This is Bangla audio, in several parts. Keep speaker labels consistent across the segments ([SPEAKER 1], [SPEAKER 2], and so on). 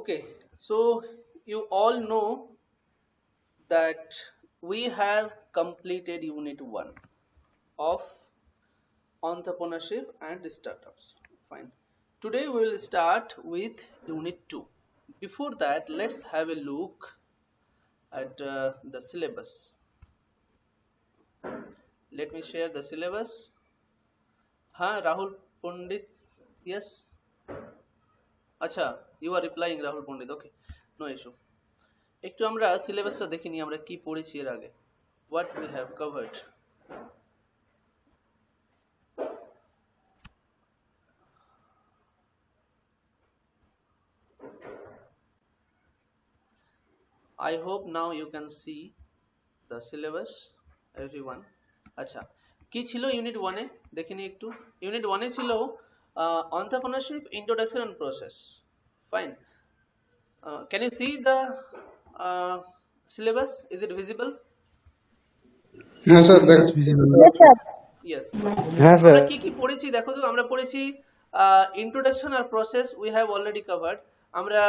[SPEAKER 1] Okay, so you all know that we have completed unit 1 of entrepreneurship and startups. Fine. Today we will start with unit 2. Before that, let's have a look at the syllabus. Let me share the syllabus. Rahul Pandit. Yes. Acha, you are replying Rahul Pandit. Okay, no issue. একটু আমরা সিলেবাসটা দেখে নিই আমরা কি পড়েছি এর আগে what we have covered. I hope now you can see the syllabus everyone. আচ্ছা কি ছিল ইউনিট 1 এ দেখে নিই একটু ইউনিট 1 এ ছিল entrepreneurship introduction and process. Fine. Can you see the syllabus? Is it visible?
[SPEAKER 2] Yes sir, that's visible.
[SPEAKER 3] Yes, sir.
[SPEAKER 1] Yes.
[SPEAKER 4] হ্যাঁ
[SPEAKER 1] আমরা
[SPEAKER 4] স্যার
[SPEAKER 1] কি কি পড়েছি দেখো তো আমরা পড়েছি introduction R process we have already covered. আমরা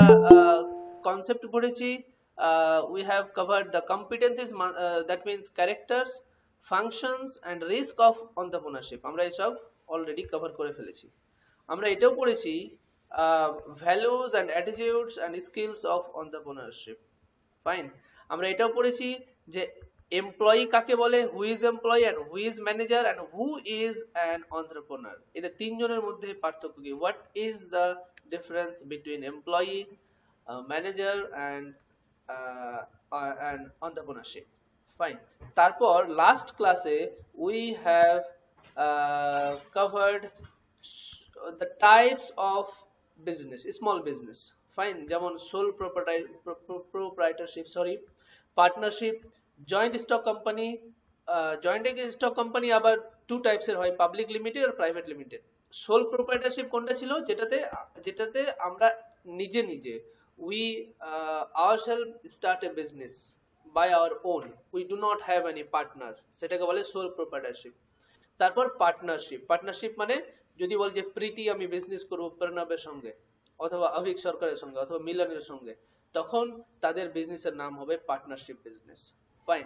[SPEAKER 1] concept পড়েছি, we have covered the competencies, that means characters, functions and risk of entrepreneurship. আমরা এসব already cover করে ফেলেছি। আমরা এটাও পড়েছি values and attitudes and skills of entrepreneurship. Fine. আমরা এটাও পড়েছি যে এমপ্লয়ি কাকে বলে, who is employee and who is manager and who is an entrepreneur. এদের তিনজনের মধ্যে পার্থক্য কি, what is the difference between employee, manager and entrepreneurship. Fine. তারপর লাস্ট ক্লাসে we have covered the types of business, small business. Fine. যেমন sole proprietorship, partnership, joint stock company. Joint stock company আবার two types এর হয়, public limited আর private limited. sole proprietorship কোনটা ছিল, যেটাতে আমরা নিজে we ourselves start a business by our own, we do not have any partner, সেটাকে বলে sole proprietorship. তারপর পার্টনারশিপ মানে যদি বল যে প্রীতি আমি বিজনেস করব প্রণবের সঙ্গে অথবা অভিক সরকারের সঙ্গে অথবা মিলনের সঙ্গে, তখন তাদের বিজনেসের নাম হবে পার্টনারশিপ বিজনেস। ফাইন।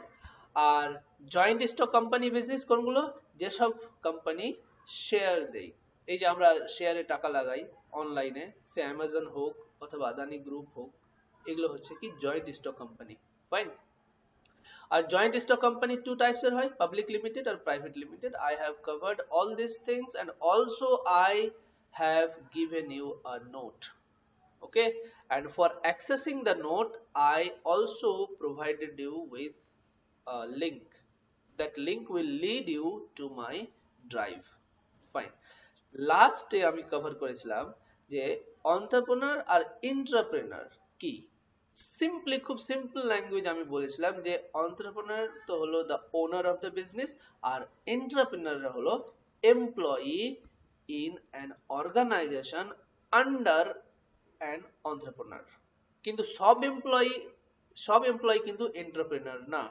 [SPEAKER 1] আর জয়েন্ট স্টক কোম্পানি বিজনেস কোনগুলো, যেসব কোম্পানি শেয়ার দেয়, এই যে আমরা শেয়ারে টাকা লাগাই অনলাইনে, সে অ্যামাজন হোক অথবা আদানি গ্রুপ হোক, এগুলো হচ্ছে কি জয়েন্ট স্টক কোম্পানি। ফাইন। আর joint stock company two types এর হয়, পাবলিক লিমিটেড আর private limited. I have covered all these things and also I have given you a note. Okay, and for accessing the note I also provided you with a link. That link will lead you to my drive. Fine. Last day আমি কভার করেছিলাম যে entrepreneur আর intrapreneur কি। সিম্পলি, খুব সিম্পল ল্যাঙ্গুয়েজ আমি বলেছিলাম যে এন্টারপ্রেনার তো হলো the owner of the business আর এন্টারপ্রেনাররা হলো employee in an organization under an entrepreneur. কিন্তু সব এমপ্লয়ি কিন্তু এন্টারপ্রেনার না।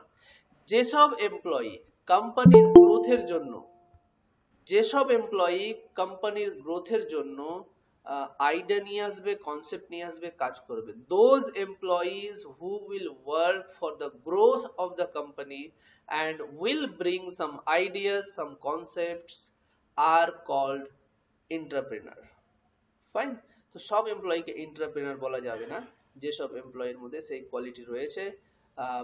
[SPEAKER 1] যেসব এমপ্লয়ি কোম্পানির গ্রোথের জন্য আইডিয়া নিয়ে আসবে, কনসেপ্ট নিয়ে আসবে, কাজ করবে, those employees who will work for the growth of the company and will bring some ideas, some concepts are called entrepreneur. Fine. তো সব এমপ্লয়িকে এন্টারপ্রেনার বলা যাবে না, যেসব এমপ্লয়ির মধ্যে সেই কোয়ালিটি রয়েছে,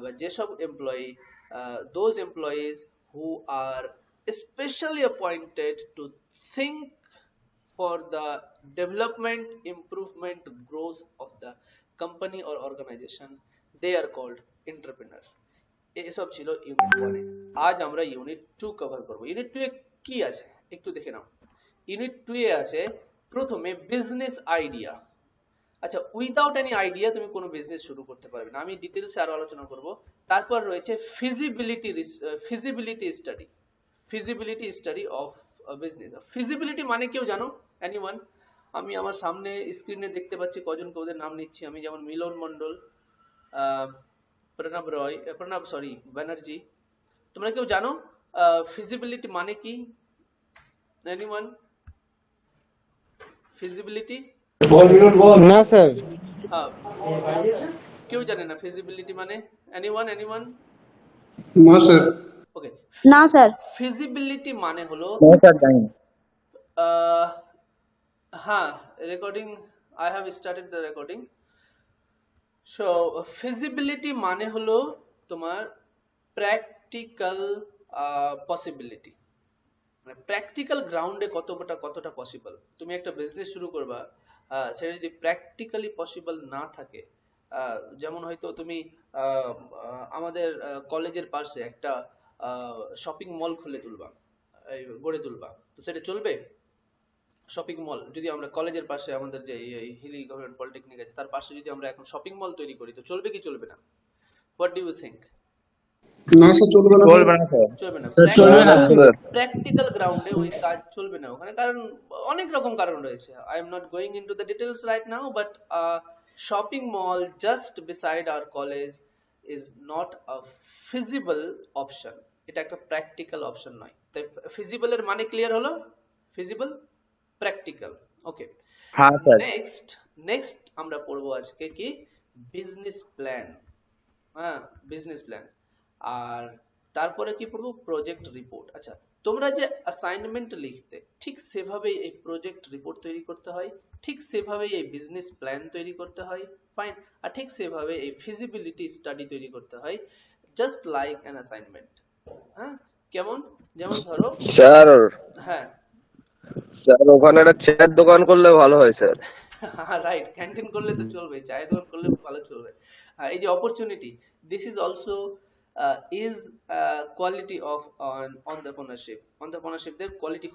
[SPEAKER 1] বা যেসব employee, those employees who are specially appointed to think for the development, improvement, growth of the company or organization, they are called entrepreneur. এসব ছিল ইউনিট 1 এ। আজ আমরা ইউনিট 2 কভার করব। ইউনিট 2 এ কি আছে একটু দেখে নাও। ইউনিট 2 এ আছে প্রথমে বিজনেস আইডিয়া। আচ্ছা, উইদাউট এনি আইডিয়া তুমি কোনো বিজনেস শুরু করতে পারবে না, আমি ডিটেইলসে আরো আলোচনা করব। তারপর রয়েছে feasibility study of business. Feasibility মানে কেউ জানো? এনিওয়ান? আমি আমার সামনে স্ক্রিনে দেখতে পাচ্ছি কজনকে, ওদের নাম নিচ্ছি আমি, যেমন মিলন মন্ডল, ব্যানার্জি। তোমরা কেউ জানো ফিজিবিলিটি মানে কি? এনিওয়ান? ফিজিবিলিটি
[SPEAKER 4] না স্যার।
[SPEAKER 1] হ্যাঁ, কেউ জানে না ফিজিবিলিটি মানে? এনিওয়ান?
[SPEAKER 2] No, sir.
[SPEAKER 1] ওকে,
[SPEAKER 3] না স্যার।
[SPEAKER 1] ফিজিবিলিটি মানে হলো
[SPEAKER 4] No, sir, জানি না।
[SPEAKER 1] আহ, হ্যাঁ, recording, I have started the recording. So feasibility মানে হলো তোমার প্র্যাকটিক্যাল পসিবিলিটি, মানে প্র্যাকটিক্যাল গ্রাউন্ডে কতটা পসিবল। তুমি একটা বিজনেস শুরু করবা, সেটা যদি প্র্যাকটিক্যালি পসিবল না থাকে, যেমন হয়তো তুমি আমাদের কলেজের পাশে একটা শপিং মল গড়ে তুলবা, তো সেটা চলবে? শপিং মল যদি আমরা কলেজের পাশে, আমাদের যে হিলি গভর্নমেন্ট পলিটেকনিক আছে তার পাশে যদি আমরা এখন শপিং মল তৈরি করি, তো চলবে কি চলবে না? What do you think?
[SPEAKER 2] No, sir. চলবে না,
[SPEAKER 4] চলবে
[SPEAKER 2] স্যার।
[SPEAKER 4] না, স্যার।
[SPEAKER 1] চলবে না,
[SPEAKER 5] চলবে না।
[SPEAKER 1] প্র্যাকটিক্যাল গ্রাউন্ডে ওই কাজ চলবে না ওখানে, কারণ অনেক রকম কারণ রয়েছে। I am not going into the details right now, but shopping mall just beside our college is not a feasible option. এটা একটা প্র্যাকটিক্যাল অপশন নয়। তাই ফিজিবল এর মানে ক্লিয়ার হলো? Feasible, practical. ওকে,
[SPEAKER 4] হ্যাঁ স্যার।
[SPEAKER 1] নেক্সট আমরা পড়বো আজকে কি? Business plan. হ্যাঁ, বিজনেস প্ল্যান। আর তারপরে কি পড়বো? Project report. আচ্ছা, তোমরা যে অ্যাসাইনমেন্ট লিখতে, ঠিক সেভাবেই এই প্রজেক্ট রিপোর্ট তৈরি করতে হয়, ঠিক সেভাবেই এই বিজনেস প্ল্যান তৈরি করতে হয়। ফাইন। আর ঠিক সেভাবে এই ফিজিবিলিটি স্টাডি তৈরি করতে হয়, জাস্ট লাইক অ্যান অ্যাসাইনমেন্ট। হ্যাঁ, কেমন? যেমন ধরো,
[SPEAKER 4] স্যার,
[SPEAKER 1] হ্যাঁ
[SPEAKER 4] স্যার ওখানে একটা চায়ের দোকান করলে ভালো হয় স্যার।
[SPEAKER 1] রাইট, ক্যান্টিন করলে তো চলবে, চায়ের দোকান করলে ভালো চলবে। এই যে opportunity, this is also is quality of entrepreneurship. অন্টারপ্রেনারশিপদের কোয়ালিটি,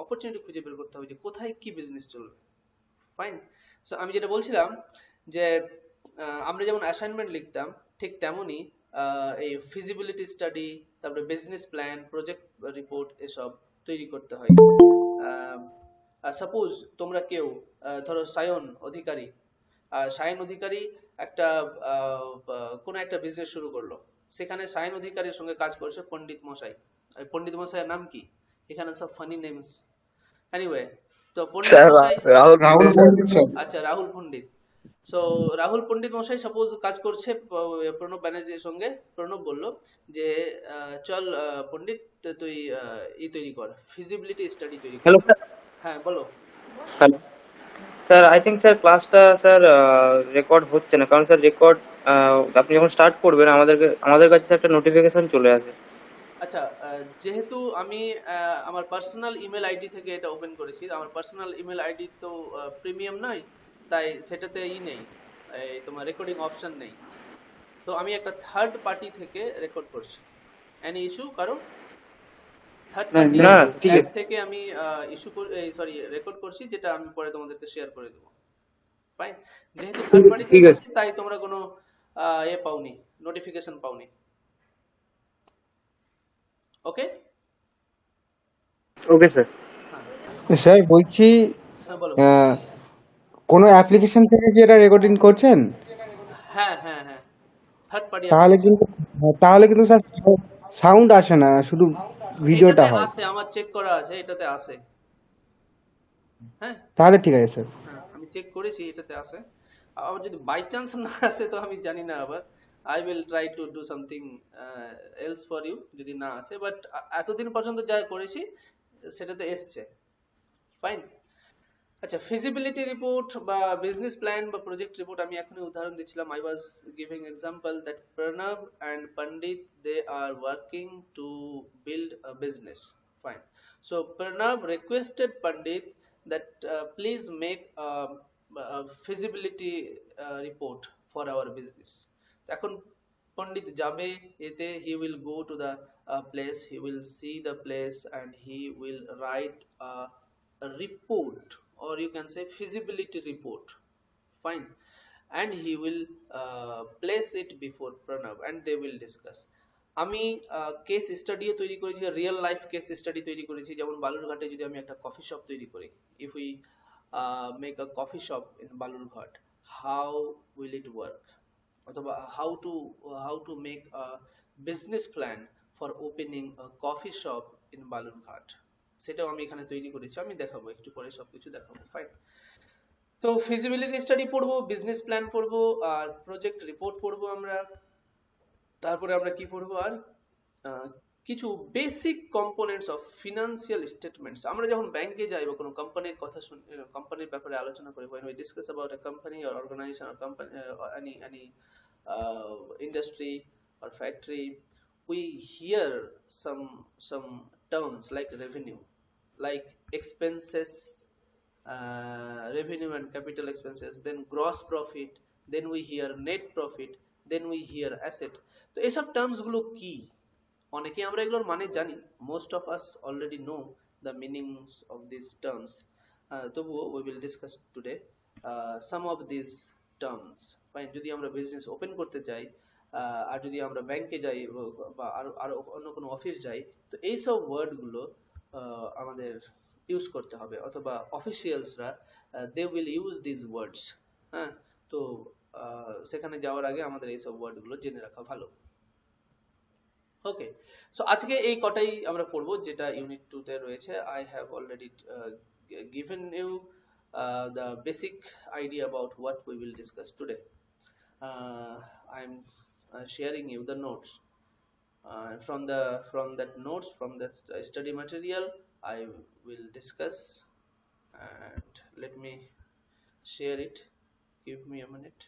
[SPEAKER 1] অপরচুনিটি খুঁজে বের করতে হবে যে কোথায় কি বিজনেস চলবে। ফাইন। সো আমি যেটা বলছিলাম যে আমরা যেমন অ্যাসাইনমেন্ট লিখতাম, ঠিক তেমনি এই ফিজিবিলিটি স্টাডি, তারপরে বিজনেস প্ল্যান, প্রজেক্ট রিপোর্ট এসব তৈরি করতে হয়। সাপোজ তোমরা কেউ, ধরো সায়ন অধিকারী একটা কোনো একটা বিজনেস শুরু করলো, সেখানে সায়ন অধিকারীর সঙ্গে কাজ করছে পণ্ডিত মশাই। পণ্ডিত মশাইয়ের নাম কি? এখানে সব ফানি নেমস। এনিওয়ে, তো পণ্ডিত
[SPEAKER 4] স্যার
[SPEAKER 1] মশাই,
[SPEAKER 4] রাহুল
[SPEAKER 2] রাহুল পণ্ডিত স্যার।
[SPEAKER 1] আচ্ছা রাহুল পণ্ডিত। সো রাহুল পণ্ডিত মশাই সাপোজ কাজ করছে প্রণব ব্যানার্জির সঙ্গে। প্রণব বলল যে চল পণ্ডিত, তুই তৈরি কর, ফিজিবিলিটি স্টাডি তৈরি কর।
[SPEAKER 5] Hello sir.
[SPEAKER 1] হ্যাঁ বলো।
[SPEAKER 5] Hello sir, I think sir ক্লাসটা স্যার রেকর্ড হচ্ছে না, কারণ স্যার রেকর্ড আপনি যখন স্টার্ট করবেন আমাদের কাছে একটা নোটিফিকেশন চলে আসে।
[SPEAKER 1] আচ্ছা, যেহেতু আমি আমার পার্সোনাল ইমেল আইডি থেকে এটা ওপেন করেছি, আমার পার্সোনাল ইমেল আইডি তো প্রিমিয়াম নয়, তাই সেটাতে নেই, এই তোমার রেকর্ডিং অপশন নেই। তো আমি একটা থার্ড পার্টি থেকে রেকর্ড করছি। এনি ইস্যু কারো? থার্ড পার্টি
[SPEAKER 5] না, ঠিক
[SPEAKER 1] অ্যাপ
[SPEAKER 5] আছে।
[SPEAKER 1] থেকে আমি রেকর্ড করছি, যেটা আমি পরে তোমাদেরকে শেয়ার করে দেবো। ফাইন। যেহেতু থার্ড পার্টি থেকে
[SPEAKER 5] ঠিক আছে।
[SPEAKER 1] করছি, তাই তোমরা কোনো পাওনি, নোটিফিকেশন পাওনি। ওকে।
[SPEAKER 5] Okay sir.
[SPEAKER 1] হ্যাঁ
[SPEAKER 6] স্যার বলছি,
[SPEAKER 1] হ্যাঁ বলো।
[SPEAKER 6] আহ, কোনো অ্যাপ্লিকেশন থেকে কি এটা রেকর্ডিং করছেন?
[SPEAKER 1] হ্যাঁ, থার্ড পার্টি
[SPEAKER 6] তাহলে কিন্তু স্যার সাউন্ড আসে না, শুধু ভিডিওটা
[SPEAKER 1] এটাতে
[SPEAKER 6] হয়।
[SPEAKER 1] আসে, আমার চেক করা আছে, এটাতে আসে। হ্যাঁ
[SPEAKER 6] তাহলে ঠিক আছে স্যার।
[SPEAKER 1] হ্যাঁ, আমি চেক করেছি, এটাতে আসে। আবার যদি বাই চান্স না আসে তো আমি জানি না, আবার I will try to do something else for you যদি না আসে, বাট এতদিন পর্যন্ত যা করেছি সেটাতে এসছে। ফাইন। আচ্ছা, ফিজিবিলিটি রিপোর্ট বা বিজনেস প্ল্যান বা প্রজেক্ট রিপোর্ট, আমি এখনই উদাহরণ দিচ্ছিলাম। I was giving example that Pranav and Pandit, they are working to build a business. Fine. So Pranav requested Pandit that please make a feasibility report for our business. এখন পণ্ডিত যাবে এতে, he will go to the place, he will see the place and he will write a report, or you can say feasibility report. Fine. And he will place it before Pranav and they will discuss. আমি কেস স্টাডিও তৈরি করেছি, রিয়েল লাইফ কেস স্টাডি তৈরি করেছি। যেমন বালুরঘাটে যদি আমি একটা কফি শপ তৈরি করি, if we make a coffee shop in Balurghat, how will it work, অথবা how to make a business plan for opening a coffee shop in Balurghat, সেটাও আমি এখানে তৈরি করেছি। আমি দেখাবো একটু পরে, সবকিছু দেখাবো। ফাইন। তো ফিজিবিলিটি স্টাডি পড়বো, বিজনেস প্ল্যান পড়বো, আর প্রজেক্ট রিপোর্ট পড়বো আমরা। তারপরে আমরা কি পড়বো আর আহ, কিছু basic components of financial statements. আমরা যখন ব্যাংকে যাই বা কোনো কোম্পানির কথা শুনি, কোম্পানির ব্যাপারে আলোচনা করি, when we discuss about a company or organization or company or any industry or factory, we hear some some terms like revenue, like expenses, revenue and capital expenses, then gross profit, then we hear net profit, then we hear asset। তো এইসব টার্মস গুলো কি, অনেকে আমরা এগুলোর মানে জানি, most of us already know the meanings of this terms, তবুও we will discuss today some of this terms. Fine, যদি আমরা বিজনেস ওপেন করতে চাই আর যদি আমরা ব্যাংকে যাই বা আরো আরো অন্য কোনো অফিস যাই, তো এইসব ওয়ার্ড গুলো আমাদের ইউজ করতে হবে, অথবা অফিসিয়ালসরা they will use this words. হ্যাঁ, তো সেখানে যাওয়ার আগে আমাদের এইসব ওয়ার্ড গুলো জেনে রাখা ভালো। ওকে, সো আজকে এই কটাই আমরা পড়বো যেটা ইউনিট 2 তে রয়েছে। I have already given you the basic idea about what we will discuss today. I'm sharing you the notes from that notes, from that study material I will discuss, and let me share it. Give me a minute.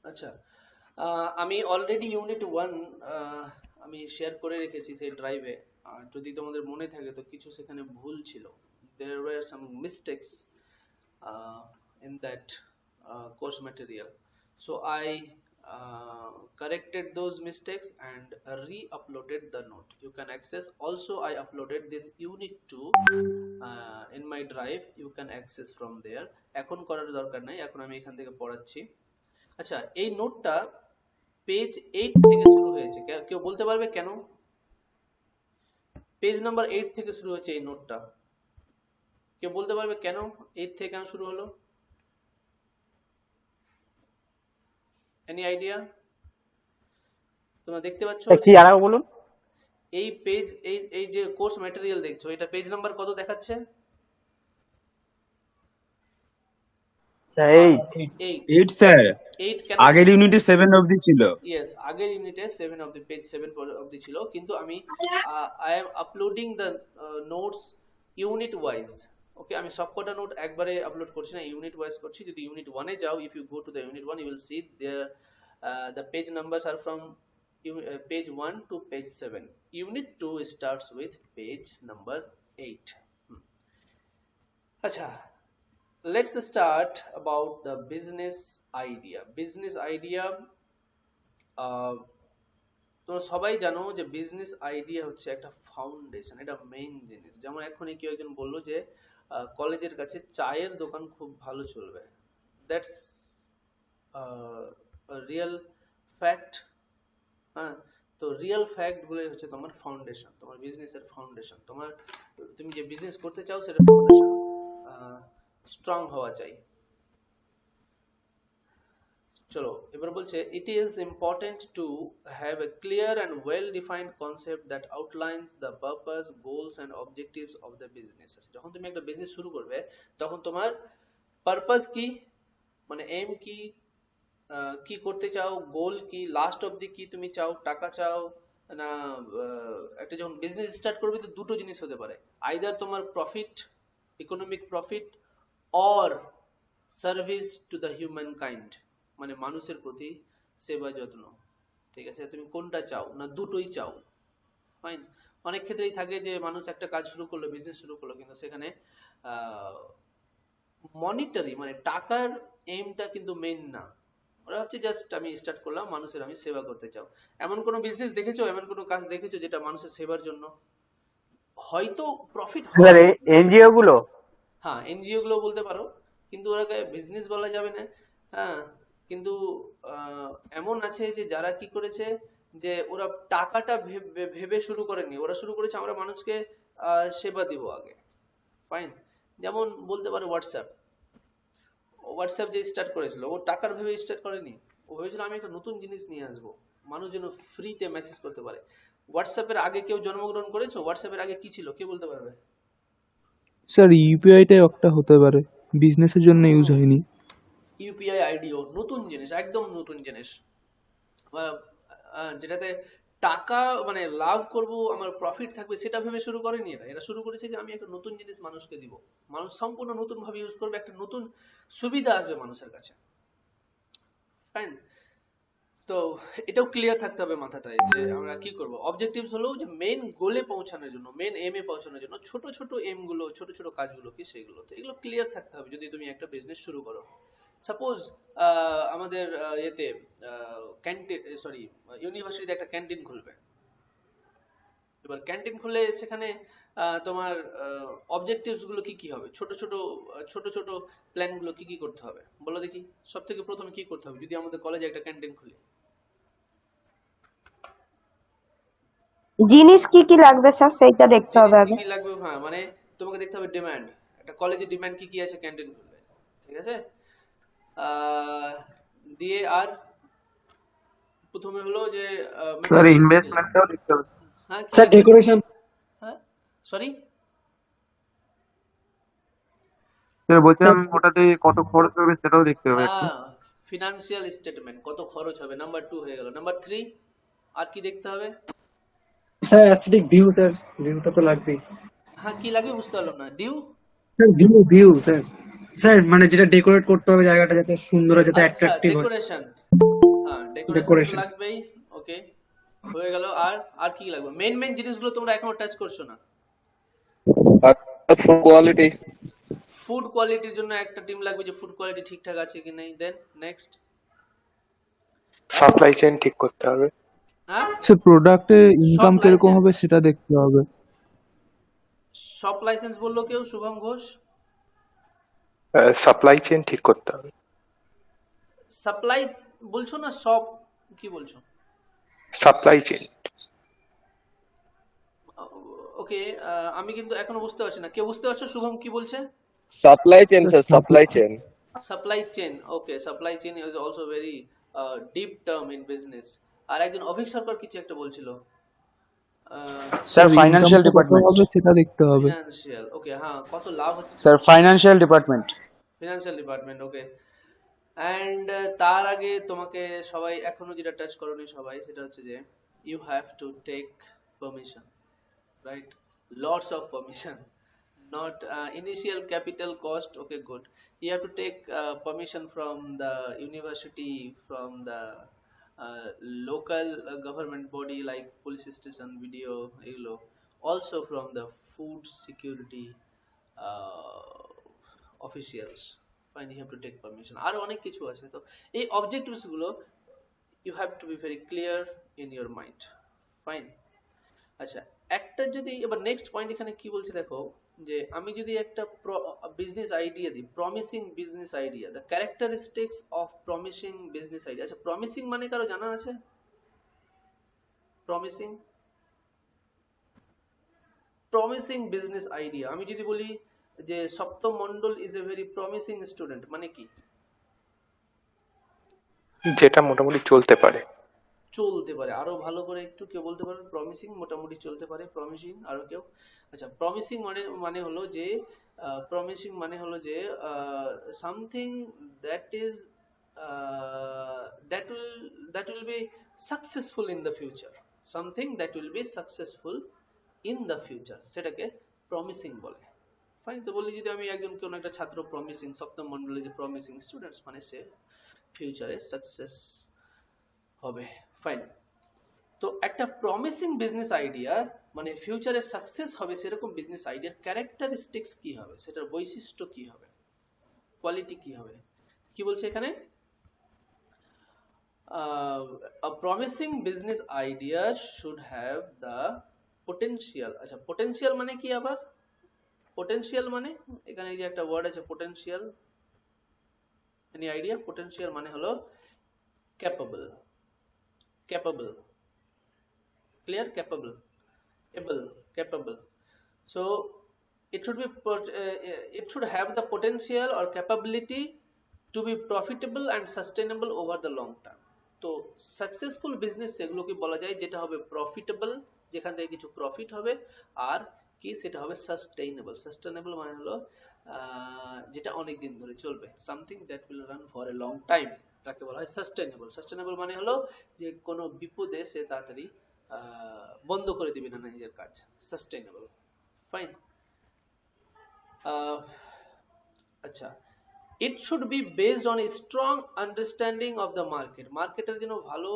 [SPEAKER 1] আচ্ছা, আমি অলরেডি ইউনিট 1 আমি শেয়ার করে রেখেছি সেই ড্রাইভে। আর যদি তোমাদের মনে থাকে তো কিছু সেখানে ভুল ছিল, there were some mistakes in that course material, so I corrected those mistakes and re-uploaded the note. You can access, also I uploaded this unit 2 in my drive, you can access from there. এখন করার দরকার নাই, এখন আমি এখান থেকে পড়াচ্ছি। আচ্ছা, এই নোটটা পেজ 8 থেকে শুরু হয়েছে, কেউ বলতে পারবে কেন পেজ নাম্বার 8 থেকে শুরু হয়েছে এই নোটটা? কেউ বলতে পারবে কেন 8 থেকে কেন শুরু হলো? Any idea? তোমরা দেখতে পাচ্ছ
[SPEAKER 5] কি আর বলুন?
[SPEAKER 1] এই পেজ, এই যে কোর্স ম্যাটেরিয়াল দেখছো, এটা পেজ নাম্বার কত দেখাচ্ছে?
[SPEAKER 3] 8 স্যার,
[SPEAKER 1] 8 কেন?
[SPEAKER 3] আগের ইউনিটে 7 অবধি ছিল।
[SPEAKER 1] ইয়েস, আগের ইউনিটে 7 অফ দি পেজ 7 অবধি ছিল, কিন্তু আমি I am uploading the notes unit wise. Okay, আমি সবকটা নোট একবারে আপলোড করছি না, ইউনিট ওয়াইজ করছি। যদি ইউনিট 1 এ যাও, if you go to the unit 1 you will see there the page numbers are from page 1 to page 7. Unit 2 starts with page number 8. আচ্ছা, let's start about the business idea. Business idea, তোমরা সবাই জানো যে বিজনেস আইডিয়া হচ্ছে একটা ফাউন্ডেশন, এটা মেইন জিনিস। যেমন এখনই কেউ একজন বললো যে কলেজের কাছে চায়ের দোকান খুব ভালো চলবে, দ্যাটস রিয়েল ফ্যাক্ট। হ্যাঁ, তো রিয়েল ফ্যাক্ট গুলোই হচ্ছে তোমার ফাউন্ডেশন, তোমার বিজনেসের ফাউন্ডেশন। তুমি যে বিজনেস করতে চাও সেটা ফাউন্ডেশন স্ট্রং হওয়া চাই। চলো এবার বলছে, it is important to have a clear and well defined concept that outlines the purpose, goals and objectives of the business. যখন তুমি একটা বিজনেস শুরু করবে তখন তোমার পারপাস কি, মানে এম কি, কি করতে চাও, গোল কি, লাস্ট অবধি কি তুমি চাও, টাকা চাও না। একটা যখন বিজনেস স্টার্ট করবে তো দুটো জিনিস হতে পারে, আইদার তোমার profit, economic profit, or service to the human kind, মানে মানুষের প্রতি সেবা যত্ন। ঠিক আছে, তুমি কোনটা চাও, না দুটোই চাও? ফাইন, অনেক ক্ষেত্রেই থাকে যে মানুষ একটা কাজ শুরু করলো, বিজনেস শুরু করলো, কিন্তু সেখানে মনিটারি মানে টাকার এইমটা কিন্তু মেইন না। ওরা হচ্ছে জাস্ট আমি স্টার্ট করলাম, মানুষের আমি সেবা করতে চাও। এমন কোনো বিজনেস দেখেছো, এমন কোনো কাজ দেখেছো যেটা মানুষের সেবার জন্য? হয়তো প্রফিট হয়,
[SPEAKER 5] এনজিও গুলো,
[SPEAKER 1] হ্যাঁ এনজিও গুলো বলতে পারো, কিন্তু ওরাকে বিজনেস বলা যাবে না। হ্যাঁ, কিন্তু এমন আছে যে যারা কি করেছে, যে ওরা টাকাটা ভেবে শুরু করেনি, ওরা শুরু করেছে আমরা মানুষকে সেবা দিব আগে। ফাইন। যেমন বলতে পারে হোয়াটসঅ্যাপ। হোয়াটসঅ্যাপ যে স্টার্ট করেছিল ও টাকার ভেবে স্টার্ট করেনি, ও ভেবেছিল আমি একটা নতুন জিনিস নিয়ে আসবো, মানুষ যেন ফ্রিতে মেসেজ করতে পারে। হোয়াটসঅ্যাপের আগে কেউ জন্মগ্রহণ করেছো? হোয়াটসঅ্যাপের আগে কি ছিল কে বলতে পারবে?
[SPEAKER 7] স্যার ইউপিআইটাই একটা হতে পারে, বিজনেসের জন্য ইউজ হয়নি।
[SPEAKER 1] ইউপিআই আইডিও নতুন জিনিস, একদম নতুন জিনিস, যেটাতে টাকা মানে লাভ করব, আমার প্রফিট থাকবে সেটা ভেবে শুরু করেনি এরা। এরা শুরু করেছে যে আমি একটা নতুন জিনিস মানুষকে দিব, মানুষ সম্পূর্ণ নতুন ভাবে ইউজ করবে, একটা নতুন সুবিধা আসবে মানুষের কাছে। ফাইন। তো এটাও ক্লিয়ার থাকতে হবে মাথাটায় যে আমরা কি করব। অবজেক্টিভস হলো যে মেইন গোলে পৌঁছানোর জন্য, মেইন এম এ পৌঁছানোর জন্য ছোট ছোট এম গুলো, ছোট ছোট কাজগুলো কি সেগুলো, তো এগুলো ক্লিয়ার থাকতে হবে যদি তুমি একটা বিজনেস শুরু করো। সাপোজ আমাদের এতে ক্যান্টিন, সরি ইউনিভার্সিটিতে একটা ক্যান্টিন খুলবে। এবার ক্যান্টিন খুলে সেখানে তোমার অবজেক্টিভস গুলো কি কি হবে, ছোট ছোট ছোট ছোট প্ল্যান গুলো কি কি করতে হবে বলো দেখি। সব থেকে প্রথমে কি করতে হবে যদি আমাদের কলেজে একটা ক্যান্টিন খুলি?
[SPEAKER 8] জিনিস কি কি লাগবে স্যার সেইটা দেখতে হবে
[SPEAKER 1] জিনিস কি
[SPEAKER 8] আগে।
[SPEAKER 1] কি লাগবে, হ্যাঁ মানে তোমাকে দেখতে হবে ডিমান্ড, একটা কলেজে ডিমান্ড কি কি আছে ক্যান্টিন খুললে, ঠিক আছে? আহ, দিয়ে আর প্রথমে হলো যে
[SPEAKER 5] স্যার
[SPEAKER 1] মেটেরিয়াল কি কি লাগবে।
[SPEAKER 5] ইনভেস্টমেন্টটাও দেখতে হবে।
[SPEAKER 1] হ্যাঁ কি
[SPEAKER 6] স্যার
[SPEAKER 1] লাগবে?
[SPEAKER 6] ডেকোরেশন।
[SPEAKER 1] হ্যাঁ সরি
[SPEAKER 5] স্যার
[SPEAKER 6] স্যার
[SPEAKER 5] বলছিলাম ওটাতে কত খরচ হবে সেটাও দেখতে হবে একটু।
[SPEAKER 1] হ্যাঁ ফিনান্সিয়াল স্টেটমেন্ট, কত খরচ হবে, নাম্বার 2 হয়ে গেল। নাম্বার 3 আর কি দেখতে হবে?
[SPEAKER 6] স্যার অ্যাস্থেটিক ভিউ, স্যার ভিউটা তো লাগবেই।
[SPEAKER 1] হ্যাঁ কি লাগবে বুঝতে পারলাম না। Due?
[SPEAKER 6] Sir view view sir, sir মানে যেটা ডেকোরেট করতে হবে জায়গাটা যাতে সুন্দর হয়, যাতে
[SPEAKER 1] আচ্ছা
[SPEAKER 6] অ্যাট্রাকটিভ হয়।
[SPEAKER 1] ডেকোরেশন, হ্যাঁ ডেকোরেশন তো
[SPEAKER 6] ডেকোরেশন।
[SPEAKER 1] লাগবেই। ওকে হয়ে গেল। আর আর কি লাগবে? মেইন মেইন জিনিসগুলো তোমরা এখনো টাচ করছো না।
[SPEAKER 4] আর ফুড কোয়ালিটি।
[SPEAKER 1] ফুড কোয়ালিটির জন্য একটা টিম লাগবে যে ফুড কোয়ালিটি ঠিকঠাক আছে কি নেই। দেন নেক্সট এখন
[SPEAKER 9] সাপ্লাই চেইন ঠিক করতে হবে।
[SPEAKER 1] হ্যাঁ
[SPEAKER 7] স্যার প্রোডাক্টে
[SPEAKER 1] সব
[SPEAKER 7] ইনকাম কিরকম হবে
[SPEAKER 1] লাইসেন্স,
[SPEAKER 7] সেটা দেখতে হবে।
[SPEAKER 1] সব লাইসেন্স বললো কেউ? শুভম ঘোষ।
[SPEAKER 9] সাপ্লাই চেইন ঠিক করতে হবে।
[SPEAKER 1] সাপ্লাই বলছো না সব, কি বলছো?
[SPEAKER 9] Supply chain.
[SPEAKER 1] ওকে আমি কিন্তু এখনো বুঝতে পারছি না, কেউ বুঝতে পারছো শুভম কি বলছে?
[SPEAKER 4] Supply chain sir, supply chain.
[SPEAKER 1] Supply chain, okay supply chain is also very deep term in business. আর একজন অভিক সরকার কিছু একটা বলছিল
[SPEAKER 7] স্যার ইনকাম
[SPEAKER 10] ফাইন্যান্সিয়াল
[SPEAKER 7] কত
[SPEAKER 10] ডিপার্টমেন্ট।
[SPEAKER 7] হবে সেটা দেখতে হবে।
[SPEAKER 1] ফিনান্সিয়াল, ওকে হ্যাঁ কত লাভ হচ্ছে
[SPEAKER 10] sir financial department.
[SPEAKER 1] Financial department, okay. And তার আগে তোমাকে সবাই এখনো যেটা টাচ করোনি সবাই, সেটা হচ্ছে যে you have to take permission, right? Lots of permission, not initial capital cost. Okay, good. You have to take permission from the university, from the local government body like police station, video, এগুলো, also from the food security officials. Fine, you have to take permission. আর অনেক কিছু আছে। তো এই objectives গুলো you have to be very clear in your mind. Fine. আচ্ছা একটা যদি এবার নেক্সট পয়েন্ট এখানে কি বলছে দেখো, যে আমি যদি একটা বিজনেস আইডিয়া দিই, promising business idea, the characteristics of promising business idea. আচ্ছা প্রমিসিং মানে কারো জানা আছে? Promising, promising business idea. আমি যদি বলি যে সপ্তম Mondal is a very promising student, মানে কি?
[SPEAKER 9] যেটা মোটামুটি চলতে পারে।
[SPEAKER 1] চলতে পারে, আরো ভালো করে একটু কেউ বলতে পারবে? প্রমিসিং মোটামুটি চলতে পারে, প্রমিসিং আরো কেউ? আচ্ছা প্রমিসিং মানে মানে হলো যে প্রমিসিং মানে হলো যে something that is that will be successful in the future, something that will be successful in the future, সেটাকে প্রমিসিং বলে। ফাইন। তো বলি যদি আমি একজন কোন একটা ছাত্র প্রমিসিং, সপ্তম মন্ডলে যে প্রমিসিং স্টুডেন্টস মানে সে ফিউচারে সাকসেস হবে। ফাইন। তো একটা প্রমিসিং বিজনেস আইডিয়া মানে ফিউচারে সাকসেস হবে সেরকম বিজনেস আইডিয়ার ক্যারেক্টারিস্টিক্স কি হবে, সেটার বৈশিষ্ট্য কি হবে, কোয়ালিটি কি হবে? কি বলছে এখানে? a promising business idea should have the potential। আচ্ছা potential মানে কি আবার? potential মানে এখানে এই যে একটা ওয়ার্ড আছে potential, any idea? potential মানে হলো capable, capable clear, capable. So it should be it should have the potential or capability to be profitable and sustainable over the long term. তো সাকসেসফুল বিজনেস সেগুলোকে বলা যায় যেটা হবে প্রফিটেবল, যেখান থেকে কিছু প্রফিট হবে, আর কি সেটা হবে সাস্টেইনেবল মানে হলো যেটা অনেক দিন ধরে চলবে, something that will run for a long time, তাকে বলা হয় সাস্টেইনেবল মানে হলো যে কোনো বিপদে সে তাড়াতাড়ি বন্ধ করে দিবে না নিজের কাজ, সাস্টেইনেবল। ফাইন। আচ্ছা, it should be based on a strong understanding of the market, মার্কেটের জন্য ভালো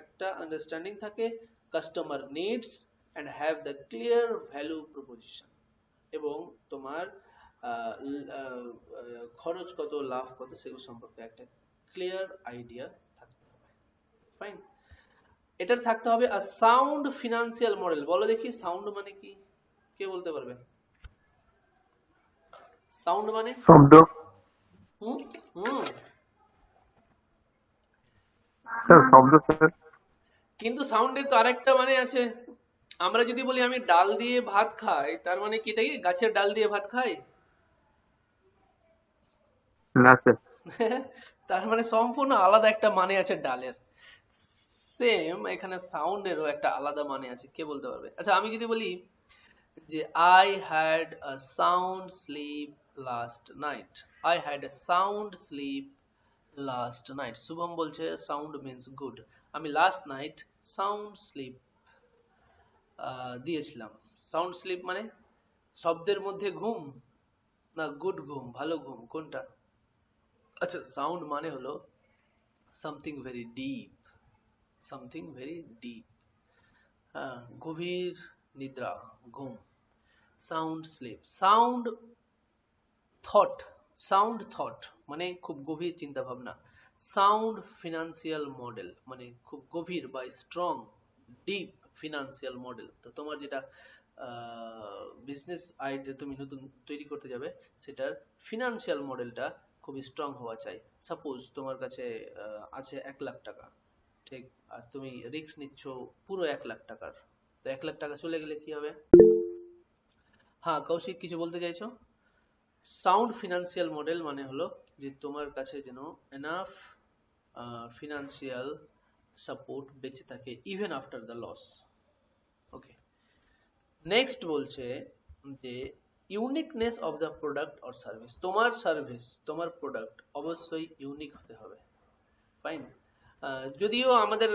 [SPEAKER 1] একটা আন্ডারস্ট্যান্ডিং থাকে, customer needs and have the clear value proposition, এবং তোমার খরচ কত লাভ কত সেগুলো সম্পর্কে একটা ক্লিয়ার আইডিয়া থাকতে হবে। ফাইন। এটার থাকতে হবে a sound financial model। বলো দেখি সাউন্ড মানে কি, কে বলতে পারবে? সাউন্ড মানে
[SPEAKER 9] শব্দ। স্যার শব্দ স্যার।
[SPEAKER 1] কিন্তু সাউন্ডের তো আরেকটা মানে আছে। আমরা যদি বলি আমি ডাল দিয়ে ভাত খাই, তার মানে কি, এটা কি গাছের ডাল দিয়ে ভাত খাই?
[SPEAKER 9] না স্যার।
[SPEAKER 1] তার মানে সম্পূর্ণ আলাদা একটা মানে আছে ডালের। সেম এখানে সাউন্ডেরও একটা আলাদা মানে আছে, কে বলতে পারবে? আচ্ছা, আমি যদি বলি যে I had a sound sleep last night, I had a sound sleep last night, Shubham বলছে sound means good, আমি last night sound sleep দিয়েছিলাম। সাউন্ড স্লিপ মানে শব্দের মধ্যে ঘুম না গুড ঘুম, ভালো ঘুম, কোনটা? আচ্ছা, সাউন্ড মানে হলো সামথিং ভেরি ডিপ, গভীর নিদ্রা, ঘুম, সাউন্ড স্লিপ। সাউন্ড থট মানে খুব গভীর চিন্তা ভাবনা। সাউন্ড ফিনান্সিয়াল মডেল মানে খুব গভীর বা স্ট্রং ডিপ ফিনান্সিয়াল মডেল। তো তোমার যেটা বিজনেস আইডিয়া তুমি নতুন তৈরি করতে যাবে, সেটার ফিনান্সিয়াল মডেলটা খুব স্ট্রং হওয়া চাই। সাপোজ তোমার কাছে আছে 1 লাখ টাকা, ঠিক, আর তুমি রিস্ক নিচ্ছ পুরো 1 লাখ টাকার, তো 1 লাখ টাকা চলে গেলে কি হবে? হ্যাঁ কৌশিক, কিছু বলতে চাইছো? সাউন্ড ফিনান্সিয়াল মডেল মানে হলো যে তোমার কাছে যেন এনাফ ফিনান্সিয়াল সাপোর্ট বেঁচে থাকে even after the loss. Okay, next বলছে যে uniqueness of the product or service. তোমার সার্ভিস, তোমার প্রোডাক্ট অবশ্যই ইউনিক হতে হবে। ফাইন। যদিও আমাদের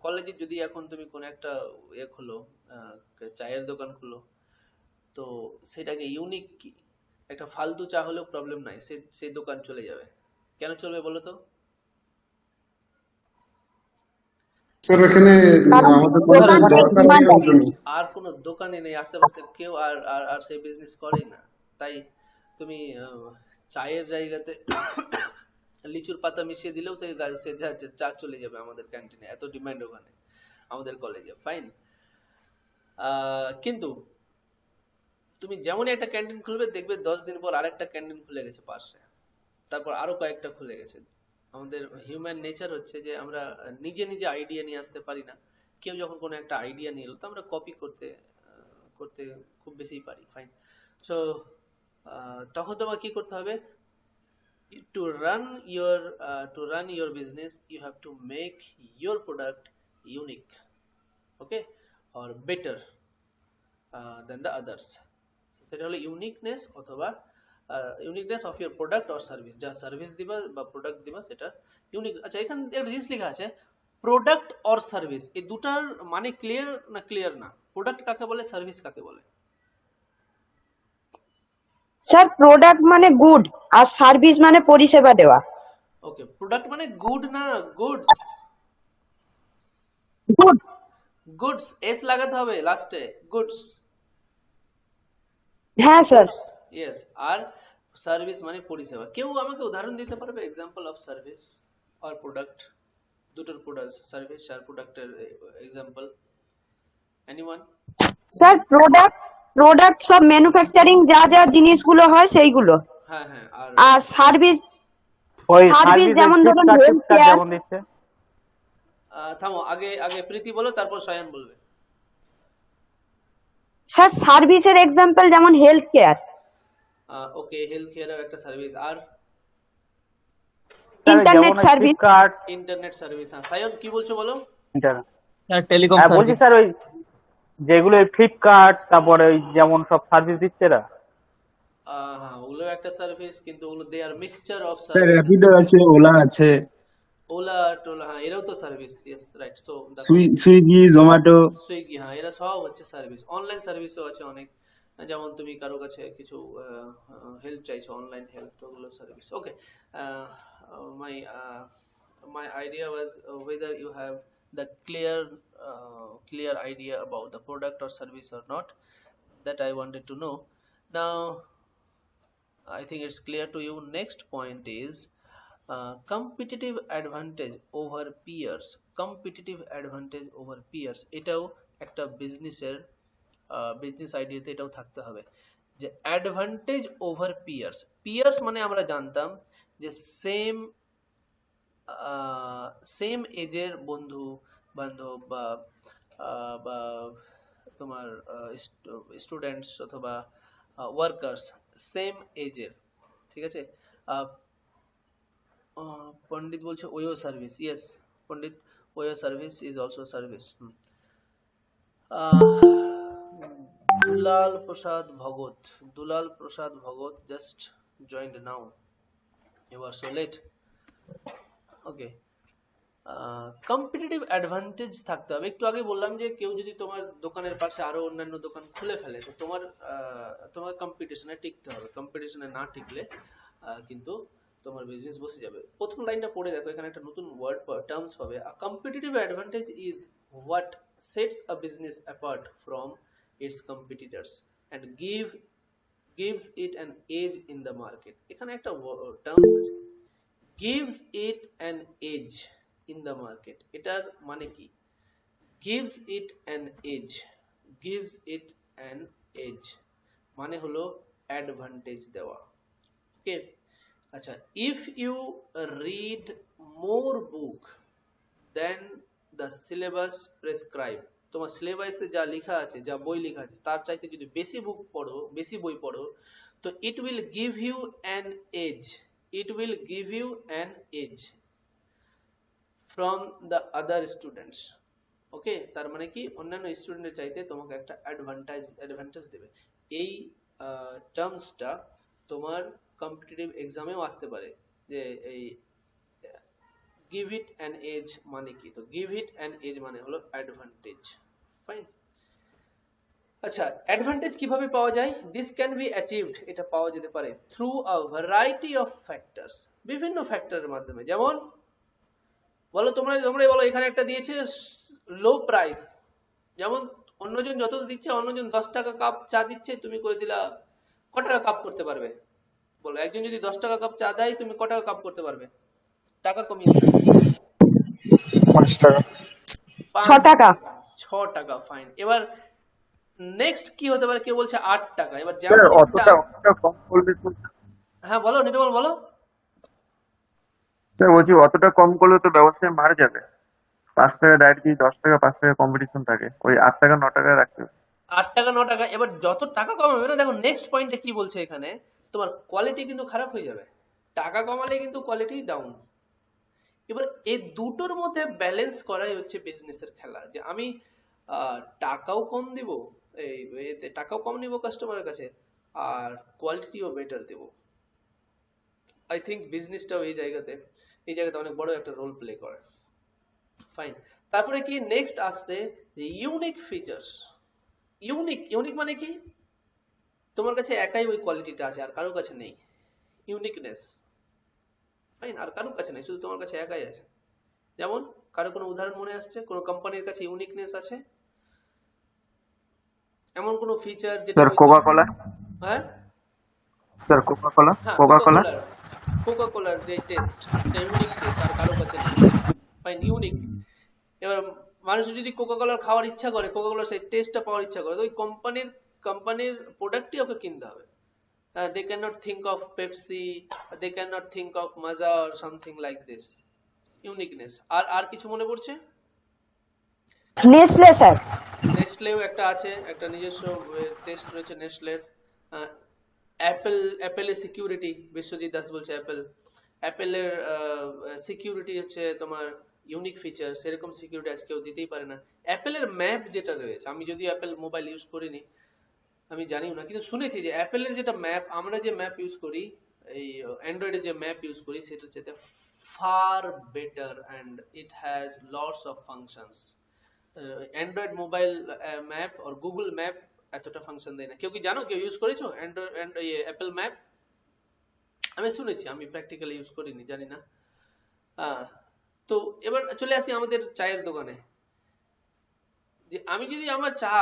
[SPEAKER 1] কলেজে যদি এখন তুমি কোন একটা খুলো, চায়ের দোকান খুলো, তো সেটাকে ইউনিক কি, একটা ফালতু চা হলেও প্রবলেম নাই, সেই দোকান চলে যাবে। কেন চলবে বলো তো?
[SPEAKER 2] স্যার এখানে আমাদের কোনো দরকার আছে ওর জন্য।
[SPEAKER 1] আর কোনো দোকানে নেই আশেপাশের কেউ, আর সেই বিজনেস করেই না, তাই তুমি চায়ের জায়গাতে লিচুর পাতা মিশিয়ে দিলেও সেই চা চলে যাবে আমাদের ক্যান্টিনে, এত ডিমান্ড ওখানে আমাদের কলেজে। ফাইন। কিন্তু তুমি যেমনই একটা ক্যান্টিন খুলবে, দেখবে 10 দিন পর আরেকটা ক্যান্টিন খুলে গেছে পাশে, তারপর আরো কয়েকটা খুলে গেছে। আমাদের হিউম্যান নেচার হচ্ছে যে আমরা নিজে নিজে আইডিয়া নিয়ে আসতে পারি না। কেউ যখন কোনো একটা আইডিয়া নিয়ে এলো, তো আমরা কপি করতে খুব বেশি পারি। ফাইন। সো তখন তোমার কি করতে হবে? to run your business, you have to make your product unique, okay, or better than the others. সেটা হলো ইউনিকনেস অথবা uniqueness of your product or service. যা সার্ভিস দিবা বা প্রোডাক্ট দিবা সেটা ইউনিক। আচ্ছা, এখানে একটা জিনিস লেখা আছে প্রোডাক্ট অর সার্ভিস, এই দুটার মানে ক্লিয়ার না ক্লিয়ার না? প্রোডাক্ট কাকে বলে, সার্ভিস কাকে বলে?
[SPEAKER 8] স্যার প্রোডাক্ট মানে গুড আর সার্ভিস মানে পরিষেবা দেওয়া।
[SPEAKER 1] ওকে, প্রোডাক্ট মানে গুড না গুডস? গুডস, এস লাগাতে হবে লাস্টে, গুডস।
[SPEAKER 8] হ্যাঁ স্যার।
[SPEAKER 1] ইয়েস। আর সার্ভিস মানে পরিষেবা। কেউ আমাকে উদাহরণ দিতে পারবে এক্সাম্পল অফ সার্ভিস আর প্রোডাক্ট? দুটোর প্রোডাক্ট, সার্ভিস আর প্রোডাক্টের এক্সাম্পল? এনিওয়ান?
[SPEAKER 8] স্যার প্রোডাক্ট সব ম্যানুফ্যাকচারিং যা যা জিনিসগুলো হয় সেইগুলো।
[SPEAKER 1] হ্যাঁ,
[SPEAKER 8] আর সার্ভিস যেমন ধরুন হেলথ কেয়ার।
[SPEAKER 1] থামো, আগে আগে প্রীতি বলো, তারপর সায়ান বলবে।
[SPEAKER 8] স্যার সার্ভিসের এক্সাম্পল যেমন health care,
[SPEAKER 1] okay, health care একটা সার্ভিস। আর
[SPEAKER 8] internet service,
[SPEAKER 10] Flipkart,
[SPEAKER 1] internet service. হ্যাঁ, সায়ন কি বলছো বলো?
[SPEAKER 10] Telecom service. বলছি স্যার ওই যেগুলো ফ্লিপকার্ট, তারপরে ওই যেমন সব সার্ভিস দিচ্ছে এরা।
[SPEAKER 1] হ্যাঁ, ওগুলো একটা সার্ভিস, কিন্তু ওগুলো they are mixture of
[SPEAKER 3] sir
[SPEAKER 1] service.
[SPEAKER 3] Rapido আছে, ওলা আছে,
[SPEAKER 1] ওলা টোলা, হ্যাঁ এরাও তো service. Yes, right. So
[SPEAKER 3] Swiggy, Zomato.
[SPEAKER 1] Swiggy, হ্যাঁ এরা সব হচ্ছে সার্ভিস। অনলাইন সার্ভিসও আছে অনেক, যেমন তুমি কারো কাছে কিছু হেল্প চাইছো, অনলাইন হেল্প, তো ওগুলো service. Okay, my my idea was whether you have the clear idea about the product or service or not, that I wanted to know. Now I think it's clear to you. Next point is competitive advantage over peers. Competitive advantage over peers, এটাও একটা বিজনেসের বিজনেস আইডিয়াতে এটাও থাকতে হবে, যে অ্যাডভান্টেজ ওভার পিয়ার্স। পিয়ার্স মানে আমরা জানতাম যে সেম এজের বন্ধু বান্ধব বা তোমার স্টুডেন্টস অথবা ওয়ার্কার্স সেম এজের, ঠিক আছে। পণ্ডিত বলছে OYO service. Yes Pandit, OYO service is also service. Dulal Prasad Bhagat just joined now, you are so late. Okay, competitive advantage থাকতে হবে। একটু আগে বললাম যে কেউ যদি তোমার দোকানের পাশে আরো অন্যান্য দোকান খুলে ফেলে, তো তোমার কম্পিটিশনে টিকতে হবে। কম্পিটিশনে না টিকলে কিন্তু তোমার বিজনেস বসে যাবে। প্রথম লাইনটা পড়ে দেখো, এখানে একটা নতুন ওয়ার্ড টার্মস পাবে। A competitive advantage is what sets a business apart from its competitors and gives it an edge in the market। এখানে একটা টার্মস আছে, gives it an edge in the market। এটার মানে কি? gives it an edge মানে হলো অ্যাডভান্টেজ দেওয়া। ওকে, আচ্ছা, if you read more book than the syllabus prescribe, তোমার সিলেবাসে যা লেখা আছে, যা বই লেখা আছে, তার চাইতে যদি বেশি বই পড়ো, তো it will give you an edge from the other students। ওকে, তার মানে কি, অন্যান্য স্টুডেন্টের চাইতে তোমাকে একটা অ্যাডভান্টেজ দেবে। এই টার্মসটা তোমার কম্পিটিটিভ এক্সামেও আসতে পারে, যে এই give it an edge মানে কি। তো give it an edge মানে হলো অ্যাডভান্টেজ। ফাইন। আচ্ছা, অ্যাডভান্টেজ কিভাবে পাওয়া যায়? দিস ক্যান বি অ্যাচিভড, এটা পাওয়া যেতে পারে through a variety of factors, বিভিন্ন ফ্যাক্টরের মাধ্যমে। যেমন বলো, তোমরাই বলো, এখানে একটা দিয়েছে লো প্রাইস, যেমন অন্যজন যত দিচ্ছে, অন্যজন 10 টাকা কাপ চা দিচ্ছে, তুমি করে দিলা ক টাকা কাপ করতে পারবে? বলো, একজন যদি 10 টাকা কাপ চা দেয়, তুমি ক টাকা কাপ করতে পারবে? টাকা কমিয়ে দিলাম,
[SPEAKER 2] 5 টাকা,
[SPEAKER 8] 6
[SPEAKER 1] টাকা। ফাইন। এবার নেক্সট কি হতে পারে? কেউ বলছে 8 টাকা। এবার
[SPEAKER 9] অতটা কম করলে তো,
[SPEAKER 1] হ্যাঁ বলো নির্মল, বলো।
[SPEAKER 9] স্যার বলছি অতটা কম করলে তো ব্যবসায় মারা যাবে। 5 টাকা ডাইরেক্ট, 10 টাকা 5 টাকা কম্পিটিশন থাকে, ওই 8 টাকা 9 টাকা রাখতে হবে।
[SPEAKER 1] 8 টাকা 9 টাকা। এবার যত টাকা কমাবে না, দেখো নেক্সট পয়েন্টে কি বলছে এখানে, তোমার কোয়ালিটি কিন্তু খারাপ হয়ে যাবে। টাকা কমালে কিন্তু কোয়ালিটি ডাউন। এবার এই দুটোর মধ্যে ব্যালেন্স করাই হচ্ছে বিজনেসের খেলা, যে আমি টাকাও কম দিব, এতে টাকাও কম নিব কাস্টমারের কাছে, আর কোয়ালিটিও বেটার দেব। আই থিঙ্ক বিজনেসটাও এই জায়গাতে অনেক বড় একটা রোল প্লে করে। ফাইন। তারপরে কি নেক্সট আসছে, ইউনিক ফিচার্স। ইউনিক মানে কি? তোমার কাছে একাই ওই কোয়ালিটিটা আছে, আর কারোর কাছে নেই। ইউনিকনেস। ফাইন, আর কারোর কাছে নেই, শুধু তোমার কাছে একাই আছে। যেমন কারো কোনো উদাহরণ মনে আসছে, কোনো কোম্পানির কাছে ইউনিকনেস আছে, এমন কোনো ফিচার যেটা?
[SPEAKER 9] Sir Coca-Cola.
[SPEAKER 1] হ্যাঁ
[SPEAKER 9] স্যার কোকা-কোলা,
[SPEAKER 1] কোকা-কোলার যে টেস্ট, সেটা ইউনিক টেস্ট, আর কারোর কাছে নেই। Fine, unique. এবার মানুষ যদি কোকা-কোলার খাওয়ার ইচ্ছা করে, কোকা-কোলার সেই টেস্টটা পাওয়ার ইচ্ছা করে, তো ওই কোম্পানির প্রোডাক্টই ওকে কিনতে হবে। They cannot think of Pepsi, they cannot think of Maaza or something like this. Uniqueness। আর কিছু মনে পড়ছে?
[SPEAKER 8] Nestle sir.
[SPEAKER 1] নেসলেও একটা আছে, একটা নিজস্ব টেস্ট রয়েছে নেসলের। অ্যাপেলের সিকিউরিটি, বিশ্বজিৎ দাস বলছে অ্যাপেলের সিকিউরিটি হচ্ছে তোমার ইউনিক ফিচার, সেরকম সিকিউরিটি আজ কেউ দিতেই পারে না। অ্যাপেলের ম্যাপ যেটা রয়েছে, আমি যদি অ্যাপেল মোবাইল ইউজ করিনি, আমি জানিও না, কিন্তু শুনেছি যে অ্যাপেলের যেটা ম্যাপ, আমরা যে ম্যাপ ইউজ করি, এই অ্যান্ড্রয়েডে যে ম্যাপ ইউজ করি, সেটা হচ্ছে far better and it has lots of functions. Android mobile map আর গুগল ম্যাপ এতটা ফাংশন দেয় না। কেউ কি জানো, কেউ ইউজ করেছো অ্যান্ড্রয়েড অ্যাপেল ম্যাপ? আমি শুনেছি, আমি প্র্যাকটিক্যালি ইউজ করিনি, জানি না। তো এবার চলে আসি আমাদের চায়ের দোকানে। যে আমি যদি আমার চা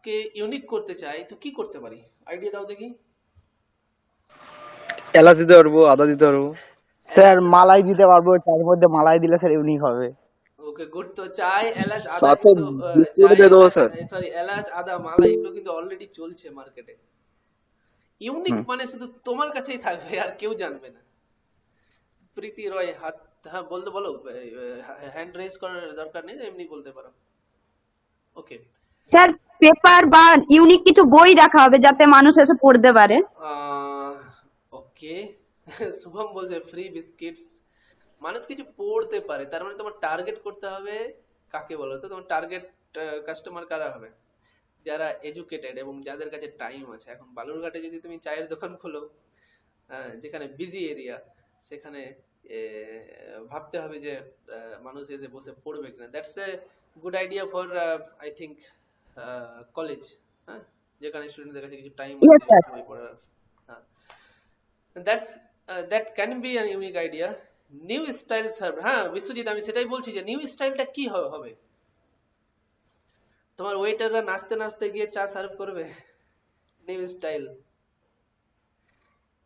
[SPEAKER 1] কে ইউনিক করতে চাই তো কি করতে পারি, আইডিয়া দাও দেখি।
[SPEAKER 4] এলাচ দিতে পারবো, আদা দিতে পারবো।
[SPEAKER 10] স্যার মালাই দিতে পারবো, চায়ের মধ্যে মালাই দিলে স্যার ইউনিক হবে।
[SPEAKER 1] Okay good. তো চায় এলাচ আদা
[SPEAKER 4] সাথে
[SPEAKER 1] কিন্তু
[SPEAKER 4] বিস্কুট দিয়ে দেবো স্যার।
[SPEAKER 1] সরি, এলাচ আদা মালাই এগুলো কিন্তু অলরেডি চলছে মার্কেটে। ইউনিক মানে শুধু তোমার কাছেই থাকবে আর কেউ জানবে না। প্রীতি রয় হাত, হ্যাঁ বলতে বলো, হ্যান্ড রেজ করার দরকার নেই, এমনি বলতে পারো। ওকে
[SPEAKER 8] স্যার পেপার বা ইউনিক কিছু বই রাখা হবে যাতে মানুষ এসে পড়তে পারে।
[SPEAKER 1] ওকে শুভম বলছে ফ্রি বিস্কিটস, মানুষ কিছু পড়তে পারে, তার মানে তোমার টার্গেট করতে হবে কাকে বলো তো। তোমার টার্গেট কাস্টমার কারা হবে? যারা এডুকেটেড এবং যাদের কাছে টাইম আছে। এখন বালুরঘাটে যদি তুমি চায়ের দোকান খোলো, যেখানে বিজি এরিয়া, সেখানে ভাবতে হবে যে মানুষ এসে বসে পড়বে কিনা। That's a good idea for I think college, হ্যাঁ, যেখানে স্টুডেন্টদের কাছে কিছু টাইম
[SPEAKER 8] Yes,
[SPEAKER 1] আছে
[SPEAKER 8] sir.
[SPEAKER 1] বই পড়ার। হ্যাঁ, that can be an unique idea. New style serve, হ্যাঁ বিশ্বজিৎ আমি সেটাই বলছি যে নিউ স্টাইলটা কি হবে। তোমার ওয়েটাররা নাচতে নাচতে গিয়ে চা সার্ভ করবে, নিউ স্টাইল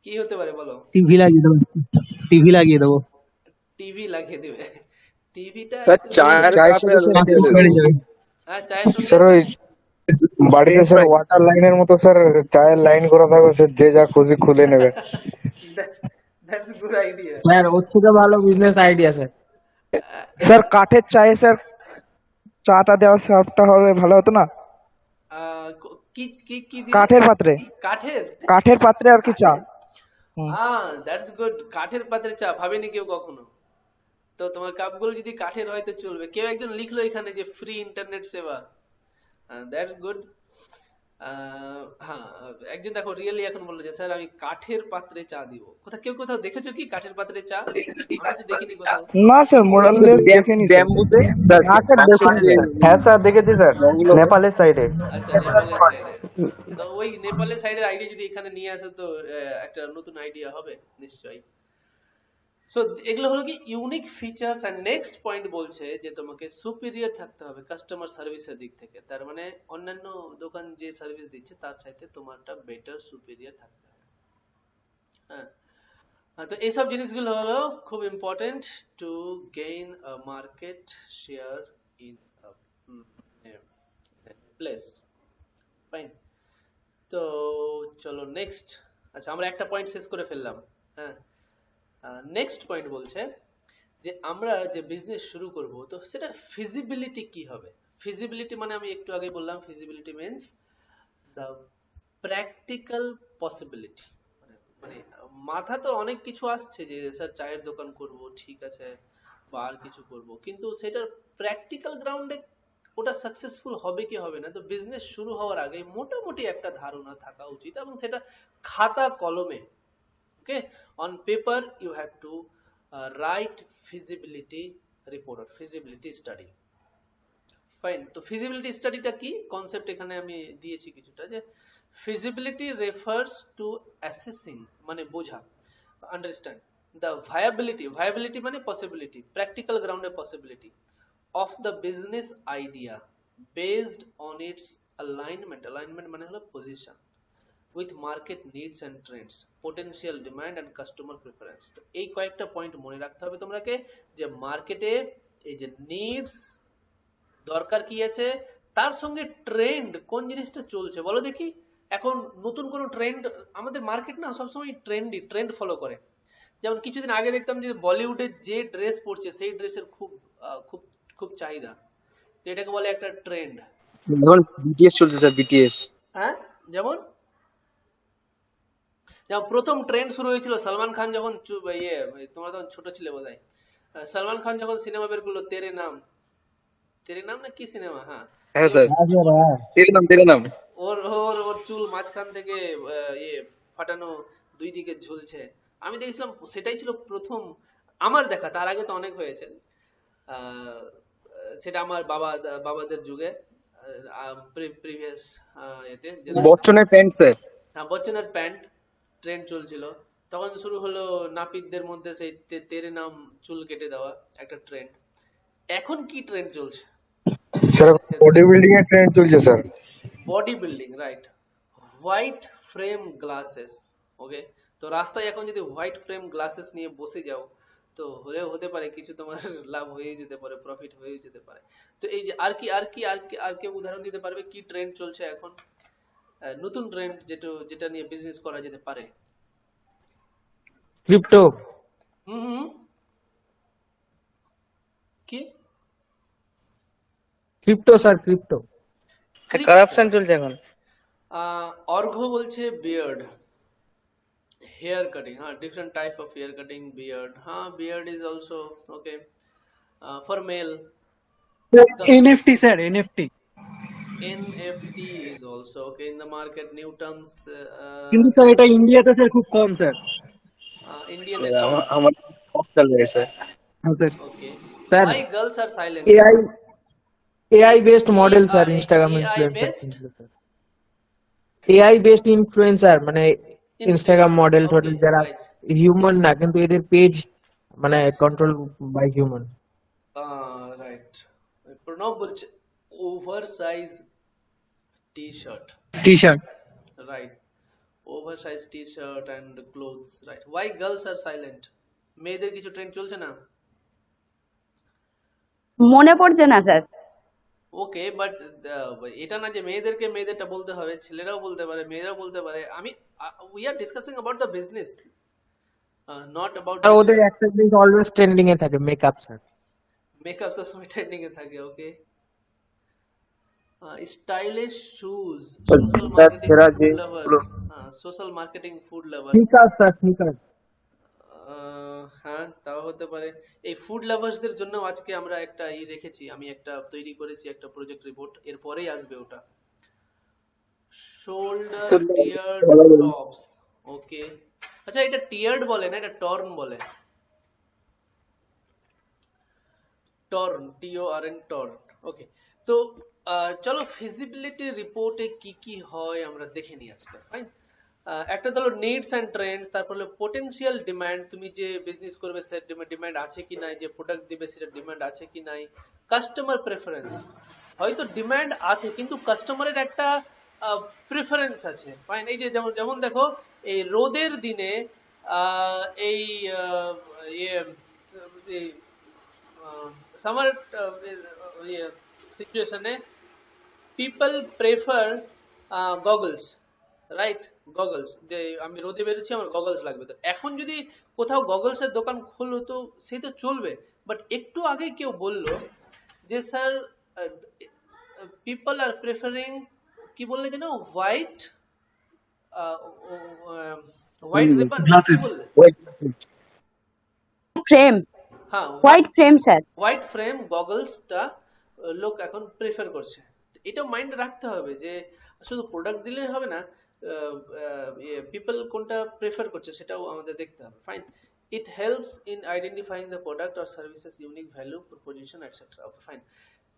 [SPEAKER 1] কি হতে পারে বলো?
[SPEAKER 6] টিভি লাগিয়ে দেবো, টিভি লাগিয়ে দেবো।
[SPEAKER 1] টিভি লাগিয়ে দিবে। টিভিটা
[SPEAKER 4] স্যার চায়ের
[SPEAKER 2] চায়ের
[SPEAKER 4] কাপে
[SPEAKER 2] সাথে
[SPEAKER 4] এলাচ দিয়ে
[SPEAKER 6] বেড়ে
[SPEAKER 4] দেবো।
[SPEAKER 6] যাবে।
[SPEAKER 1] হ্যাঁ চায়ের
[SPEAKER 2] স্যার
[SPEAKER 1] সঙ্গে
[SPEAKER 2] ওই বাড়িতে স্যার ওয়াটার লাইনের মতো স্যার চায়ের লাইন করা থাকবে, স্যার যে যা খুশি খুলে নেবে।
[SPEAKER 1] That's good idea.
[SPEAKER 10] স্যার ওর থেকে ভালো বিজনেস আইডিয়া স্যার।
[SPEAKER 11] স্যার কাঠের চায়ে স্যার চাটা দেওয়ার সার্ভটা হবে ভালো হতো না?
[SPEAKER 1] কি কি কি
[SPEAKER 11] কাঠের পাত্রে,
[SPEAKER 1] কাঠের
[SPEAKER 11] কাঠের পাত্রে আর কি চা।
[SPEAKER 1] That's good. কাঠের পাত্রে চা ভাবেনি কেউ কখনো। তো তোমার কাপগুলো যদি কাঠের হয় তো চলবে। কেউ একজন লিখলো এখানে যে ফ্রি ইন্টারনেট সেবা, দ্যাটস গুড। হ্যাঁ একজন দেখো রিয়েলি এখন বললো যে স্যার আমি কাঠের পাত্রে চা দিব। কেউ কোথাও দেখেছো কি কাঠের পাত্রে চা? আমি তো দেখিনি কোথাও।
[SPEAKER 11] না স্যার মোরাললেস দেখেনি স্যার।
[SPEAKER 4] ব্যাম্বুতে
[SPEAKER 10] হ্যাঁ স্যার দেখেছি স্যার, নেপালের সাইডে।
[SPEAKER 1] আচ্ছা নেপালের সাইডে। তো ওই নেপালের সাইডের আইডিয়া যদি এখানে নিয়ে আসে তো একটা নতুন আইডিয়া হবে নিশ্চয়ই। সো এগুলো হলো কি unique features. And next point বলছে যে তোমাকে সুপিরিয়র থাকতে হবে কাস্টমার সার্ভিসের দিক থেকে। তার মানে অন্যান্য দোকান যে সার্ভিস দিচ্ছে তার চাইতে তোমারটা বেটার সুপিরিয়র থাকতে হবে। হ্যাঁ, তো এইসব জিনিসগুলো হলো খুব important to gain a market share in place. Fine, তো চলো নেক্সট। আচ্ছা আমরা একটা পয়েন্ট শেষ করে ফেললাম। হ্যাঁ, নেক্সট পয়েন্ট বলছে যে আমরা যে বিজনেস শুরু করব তো সেটা ফিজিবিলিটি কি হবে। ফিজিবিলিটি মানে আমি একটু আগে বললাম, feasibility means the practical possibility. মানে মাথা তো অনেক কিছু আসছে যে স্যার চায়ের দোকান করব, ঠিক আছে, বা আর কিছু করব, কিন্তু সেটার প্র্যাকটিক্যাল গ্রাউন্ডে ওটা সাকসেসফুল হবে কি হবে না। তো বিজনেস শুরু হওয়ার আগে মোটামুটি একটা ধারণা থাকা উচিত, এবং সেটা খাতা কলমে। Okay, on paper you have to write feasibility report or feasibility study. Fine, তো feasibility study টা কি কনসেপ্ট এখানে আমি দিয়েছি কিছুটা, যে feasibility refers to assessing মানে বোঝা, understand the viability মানে possibility, practical ground A possibility of the business idea based on its alignment মানে হলো position with market needs and trends, potential demand and customer preference. তো এই কয়েকটা পয়েন্ট মনে রাখতে হবে তোমাকে, যে মার্কেটে এই যে নিডস দরকার কি আছে, তার সঙ্গে ট্রেন্ড কোন জিনিসটা চলছে বলো দেখি। এখন নতুন কোন ট্রেন্ড, আমাদের মার্কেট না সবসময় ট্রেন্ড ফলো করে। যেমন কিছুদিন আগে দেখতাম যে বলিউডে যে ড্রেস পরছে সেই ড্রেসের খুব খুব খুব চাহিদা, তো এটাকে বলে একটা ট্রেন্ড।
[SPEAKER 5] যেমন বিটিএস চলছে স্যার, বিটিএস।
[SPEAKER 1] হ্যাঁ, যেমন যেমন প্রথম ট্রেন্ড শুরু হয়েছিল সালমান খান যখন তোমরা তখন ছোট ছিলে বোধহয়, সালমান খান যখন সিনেমা বের করলো তেরে নাম না কি সিনেমা, হ্যাঁ,
[SPEAKER 5] হ্যাঁ স্যার, তেরে নাম।
[SPEAKER 1] ওর ওর ওর চুল মাঝখান থেকে ফাটানো, দুই দিকে ঝুলছে। আমি দেখেছিলাম সেটাই ছিল প্রথম আমার দেখা, তার আগে তো অনেক হয়েছে। সেটা আমার বাবাদের যুগে, প্রিভিয়াস এতে
[SPEAKER 5] বচ্চনের প্যান্ট স্যার।
[SPEAKER 1] হ্যাঁ, বচ্চনের প্যান্ট ট্রেন্ড চলছিল তখন। শুরু হলো নাপিতদের মধ্যে সেই তেরে নাম চুল কেটে দেওয়া একটা ট্রেন্ড। এখন কি ট্রেন্ড চলছে?
[SPEAKER 2] স্যার বডি বিল্ডিং এর ট্রেন্ড চলছে sir.
[SPEAKER 1] Body building, right. White frame glasses, okay. তো রাস্তায় এখন যদি হোয়াইট ফ্রেম গ্লাসেস নিয়ে বসে যাও তো হতে পারে কিছু তোমার লাভ হয়ে যেতে পারে, প্রফিট হয়ে যেতে পারে। তো এই যে আর কি উদাহরণ দিতে পারবে কি ট্রেন্ড চলছে এখন, নতুন ট্রেন্ড যেটা নিয়ে বিজনেস করা যেতে পারে?
[SPEAKER 6] ক্রিপ্টো।
[SPEAKER 1] কি
[SPEAKER 6] ক্রিপ্টো স্যার, ক্রিপ্টো।
[SPEAKER 5] কারাপশন চলছে এখন।
[SPEAKER 1] অর্ঘ্য বলছে বিয়ার্ড, হেয়ার কাটিং, হ্যাঁ, different type of hair cutting, beard, হ্যাঁ, beard is also okay for male.
[SPEAKER 6] NFT sir, NFT.
[SPEAKER 1] NFT is also okay in the market, new terms,
[SPEAKER 6] কিন্তু স্যার এটা ইন্ডিয়াতে স্যার খুব কম স্যার।
[SPEAKER 1] Indian
[SPEAKER 5] আমার চল রয়েছে
[SPEAKER 6] sir
[SPEAKER 1] okay.
[SPEAKER 6] Sir
[SPEAKER 1] Why girls are silent?
[SPEAKER 6] AI based model sir, Instagram
[SPEAKER 1] AI based?
[SPEAKER 6] AI based influencer, মানে ইনস্টাগ্রাম মডেল
[SPEAKER 1] Okay,
[SPEAKER 6] টোডেল যারা
[SPEAKER 1] right.
[SPEAKER 6] হিউম্যান না, কিন্তু এদের পেজ মানে control by human.
[SPEAKER 1] Right. Pranab বলছে oversize t-shirt, right, oversized t-shirt and clothes, right. Why girls are silent? মেয়েদের কিছু ট্রেন্ড চলছে না?
[SPEAKER 8] মনে পড়ছে না স্যার।
[SPEAKER 1] ওকে, বাট এটা না যে মেয়েদেরটা বলতে হবে, ছেলেরাও বলতে পারে, মেয়েরাও বলতে পারে। We are discussing about the business, not about.
[SPEAKER 6] আর ওদের একটা জিনিস অলওয়েজ ট্রেন্ডিং এ থাকে, মেকআপ স্যার।
[SPEAKER 1] মেকআপ সবসময় ট্রেন্ডিং এ থাকে, okay. Stylish shoes, social marketing, food lovers, social marketing, food lovers.
[SPEAKER 6] Sneakers sir, sneakers.
[SPEAKER 1] হ্যাঁ, তাও হতে পারে। এই ফুড লাভার্সদের জন্য আজকে আমরা একটা রেখেছি, আমি একটা তৈরি করেছি একটা প্রজেক্ট রিপোর্ট, এরপরেই আসবে ওটা। শোল্ডার টিয়ার্ড টপস, ওকে। আচ্ছা, এটা টিয়ার্ড বলে না, এটা টর্ন বলে। টর্ন, TORN, টর্ন, ওকে। তো চলো ফিজিবিলিটি রিপোর্টে কি কি হয় আমরা দেখে নিই আজকে, ফাইন। একটা হলো নিডস এন্ড ট্রেন্ডস, তারপর হলো পোটেনশিয়াল ডিমান্ড, তুমি যে বিজনেস করবে সে ডিমান্ড আছে কি নাই, যে প্রোডাক্ট দিবে সেটা ডিমান্ড আছে কি নাই। কাস্টমার প্রেফারেন্স, হয়তো ডিমান্ড আছে কিন্তু কাস্টমারের একটা প্রেফারেন্স আছে, ফাইন। এই যে যেমন দেখো এই রোদের দিনে এই সামার সিচুয়েশনে people prefer goggles, right, goggles, যে আমি রোদে বেরোচ্ছি আমার গগলস লাগবে। তো এখন যদি কোথাও গগলস এর দোকান খুললো তো সে তো চলবে, বাট একটু আগে কেউ বললো যে স্যার পিপল আর প্রেফারিং, কি বললে যেন, হোয়াইট রিবন,
[SPEAKER 8] ফ্রেম,
[SPEAKER 1] হ্যাঁ,
[SPEAKER 8] white frame sir.
[SPEAKER 1] White frame গগলসটা লোক এখন প্রেফার করছে। এটা মাইন্ড রাখতে হবে যে শুধু প্রোডাক্ট দিলে হবে না, পিপল কোনটা প্রেফার করছে সেটাও আমাদের দেখতে হবে, fine. It helps in identifying the product or services unique value proposition etcetera, okay, fine.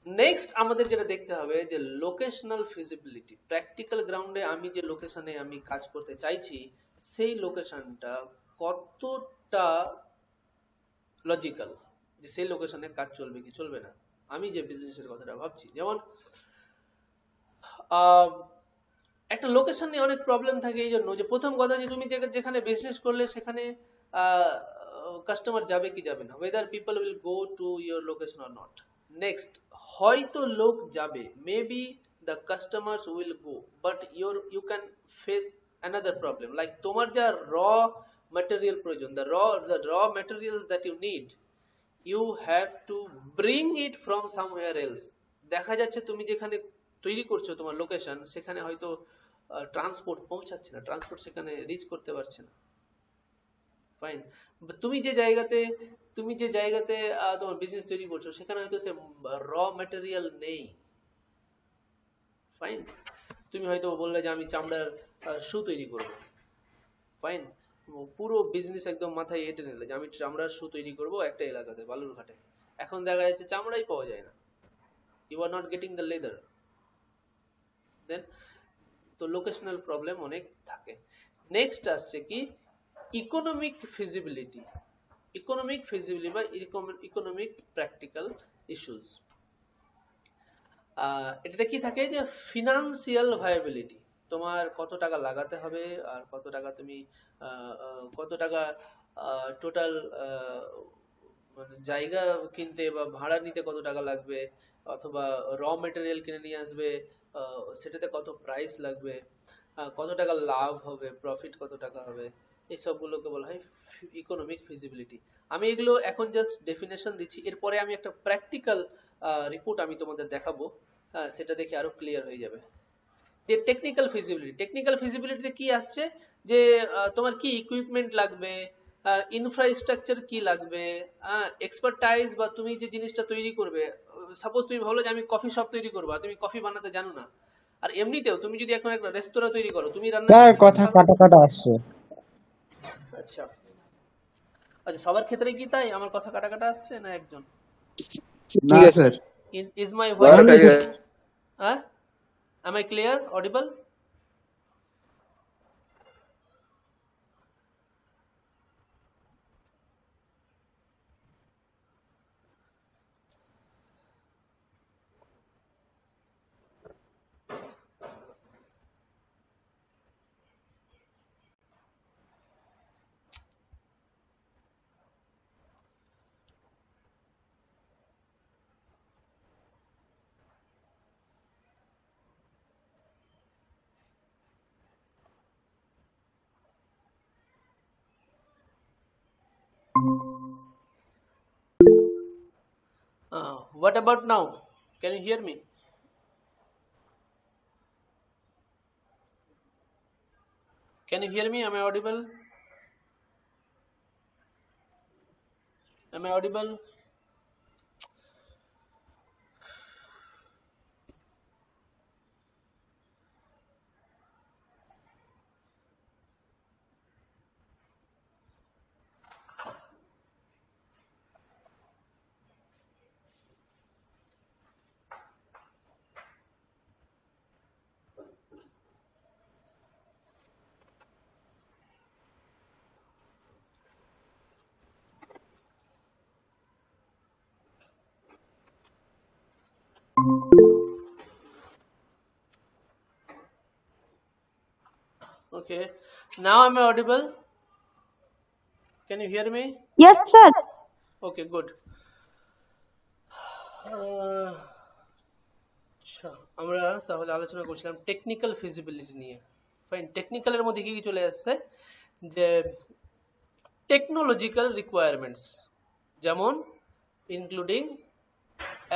[SPEAKER 1] Next আমাদের যেটা দেখতে হবে যে লোকেশনাল ফিজিবিলিটি, প্র্যাকটিক্যাল গ্রাউন্ডে আমি যে লোকেশনে আমি কাজ করতে চাইছি সেই লোকেশনটা কতটা লজিক্যাল, যে সেই লোকেশনে কাজ চলবে কি চলবে না, আমি যে বিজনেসের কথাটা ভাবছি। যেমন একটা লোকেশন নিয়ে অনেক প্রবলেম থাকে এই জন্য যে প্রথম কথা যে তুমি যেখানে বিজনেস করলে সেখানে কাস্টমার যাবে কি যাবে না, whether people will go to your location or not. Next, হয়তো লোক যাবে, maybe the customers will go, but you can face another problem, like তোমার যা raw material প্রয়োজন, the raw materials that you need, you have to bring it from somewhere else, দেখা যাচ্ছে তুমি যেখানে তৈরি করছো তোমার লোকেশন, সেখানে হয়তো ট্রান্সপোর্ট পৌঁছাচ্ছে না, ট্রান্সপোর্ট সেখানে রিচ করতে পারছে না। ফাইন। তুমি যে জায়গাতে তোমার বিজনেস তৈরি করছো সেখানে হয়তো সে র ম্যাটেরিয়াল নেই। ফাইন। তুমি হয়তো বললে যে আমি চামড়ার শু তৈরি করব। ফাইন। পুরো বিজনেস একদম মাথায় এঁটে নিলে যে আমি চামড়ার শু তৈরি করব একটা এলাকাতে, বালুরঘাটে। এখন দেখা যাচ্ছে চামড়াই পাওয়া যায় না, you are not getting the leather. Then তো লোকেশনাল প্রবলেম অনেক থাকে। নেক্সট আসছে কি ইকোনমিক ফিজিবিলিটি। বা ইকোনমিক প্র্যাকটিক্যাল ইস্যুস। এটাতে কি থাকে যে ফিনান্সিয়াল ভায়াবিলিটি, তোমার কত টাকা লাগাতে হবে, আর কত টাকা তুমি টোটাল মানে জায়গা কিনতে বা ভাড়া নিতে কত টাকা লাগবে, অথবা র মেটেরিয়াল কিনে নিয়ে আসবে, সেটাতে কত প্রাইস লাগবে, কত টাকা লাভ হবে, প্রফিট কত টাকা হবে, এই সবগুলোকে বলা হয় ইকোনমিক ফিজিবিলিটি। আমি এগুলো এখন জাস্ট ডেফিনেশন দিচ্ছি, এরপরে আমি একটা প্র্যাকটিক্যাল রিপোর্ট আমি তোমাদের দেখাবো, সেটা দেখে আরো ক্লিয়ার হয়ে যাবে। যে টেকনিক্যাল ফিজিবিলিটিতে কি আসছে, যে তোমার কি ইকুইপমেন্ট লাগবে, ইনফ্রাস্ট্রাকচার কি লাগবে, এক্সপার্টাইজ বা তুমি যে জিনিসটা তৈরি করবে। সাপোজ তুমি ভাবলো যে আমি কফি শপ তৈরি করবো, আর তুমি কফি বানাতে জানো না। আর এমনিতেও তুমি যদি এখন একটা রেস্তোরাঁ তৈরি করো, তুমি রান্না
[SPEAKER 10] কথা কাটা কাটা আসছে।
[SPEAKER 1] আচ্ছা আচ্ছা, সবার ক্ষেত্রে কি তাই আমার কথা কাটা কাটা আসছে, না একজন?
[SPEAKER 3] না sir,
[SPEAKER 1] is my voice am I clear, audible? What about now? Can you hear me? Can you hear me? Am I audible? Am I audible? Okay. Now am I audible? Can you hear me?
[SPEAKER 8] Yes, sir.
[SPEAKER 1] Okay, good. আচ্ছা, আমরা তাহলে আলোচনা করছিলাম টেকনিক্যাল ফিজিবিলিটি নিয়ে। ফাইন। টেকনিক্যালের মধ্যে কি কি চলে আসছে, যে টেকনোলজিক্যাল রিকোয়ারমেন্টস, যেমন including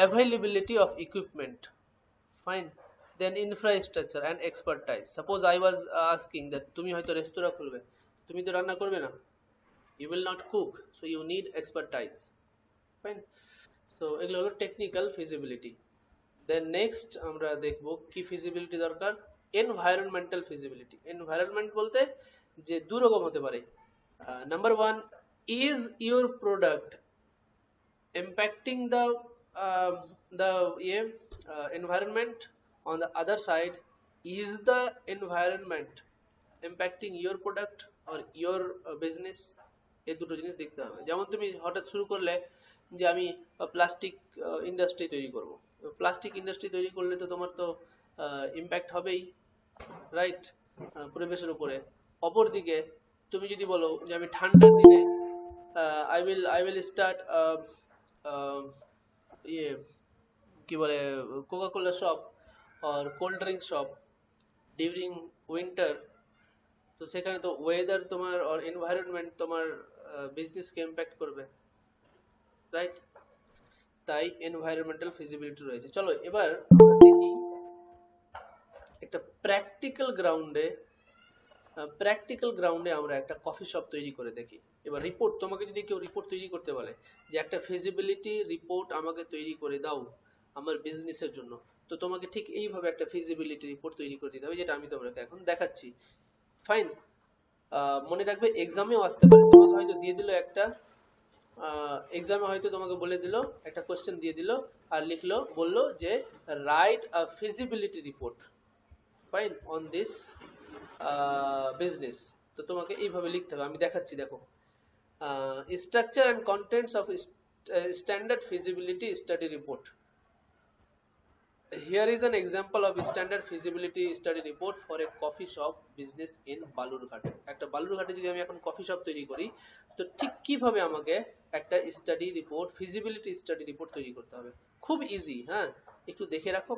[SPEAKER 1] availability of equipment. Fine. Then infrastructure and expertise. Suppose I was asking that তুমি হয়তো রেস্তোরাঁ খুলবে, তুমি তো রান্না করবে না, you will not cook, so you need expertise. Fine. So এগুলো হলো টেকনিক্যাল ফিজিবিলিটি। দেন নেক্সট আমরা দেখবো কি ফিজিবিলিটি দরকার, এনভায়রনমেন্টাল ফিজিবিলিটি। এনভায়রনমেন্ট বলতে যে দুরকম হতে পারে। Number one, is your product impacting the environment? On the other side, is the environment impacting your product or your business? এই দুটো জিনিস দেখতে হবে। যেমন তুমি হঠাৎ শুরু করলে যে আমি প্লাস্টিক ইন্ডাস্ট্রি তৈরি করব, প্লাস্টিক ইন্ডাস্ট্রি তৈরি করলে তো তোমার তো ইম্প্যাক্ট হবেই, রাইট, পরিবেশের উপরে। অপরদিকে তুমি যদি বলো যে আমি ঠান্ডার দিনে I will start ইয়ে কি বলে কোকা কোলা শপ আর cold drink shop during winter, তো সেখানে তো ওয়েদার তোমার আর এনভায়রনমেন্ট তোমার বিজনেসকে ইম্প্যাক্ট করবে, রাইট? তাই এনভায়রনমেন্টাল ফিজিবিলিটি রয়েছে। চলো এবার আমরা দেখি একটা প্র্যাকটিক্যাল গ্রাউন্ডে আমরা একটা কফি শপ তৈরি করে দেখি। এবার রিপোর্ট, তোমাকে যদি কেউ রিপোর্ট তৈরি করতে বলে যে একটা ফিজিবিলিটি রিপোর্ট আমাকে তৈরি করে দাও আমার বিজনেসের জন্য, তো তোমাকে ঠিক এইভাবে একটা ফিজিবিলিটি রিপোর্ট তৈরি করে দিতে হবে, যেটা আমি তোমাকে এখন দেখাচ্ছি। ফাইন, মনে রাখবে এক্সামেও আসতে পারে, তোমাকে হয়তো দিয়ে দিল একটা এক্সামে হয়তো তোমাকে বলে দিল একটা কোশ্চেন দিয়ে দিল আর লিখলো, বললো যে right a feasibility report fine on this business. তো তোমাকে এইভাবে লিখতে হবে, আমি দেখাচ্ছি দেখো। Structure and contents of standard feasibility study report. Here is an example of standard feasibility study report for a coffee shop business in Balurghat. একটা বালুরঘাটে যদি আমি এখন কফি শপ তৈরি করি, তো ঠিক কিভাবে আমাকে একটা study report, feasibility study report তৈরি করতে হবে। খুব ইজি, হ্যাঁ, একটু দেখে রাখো,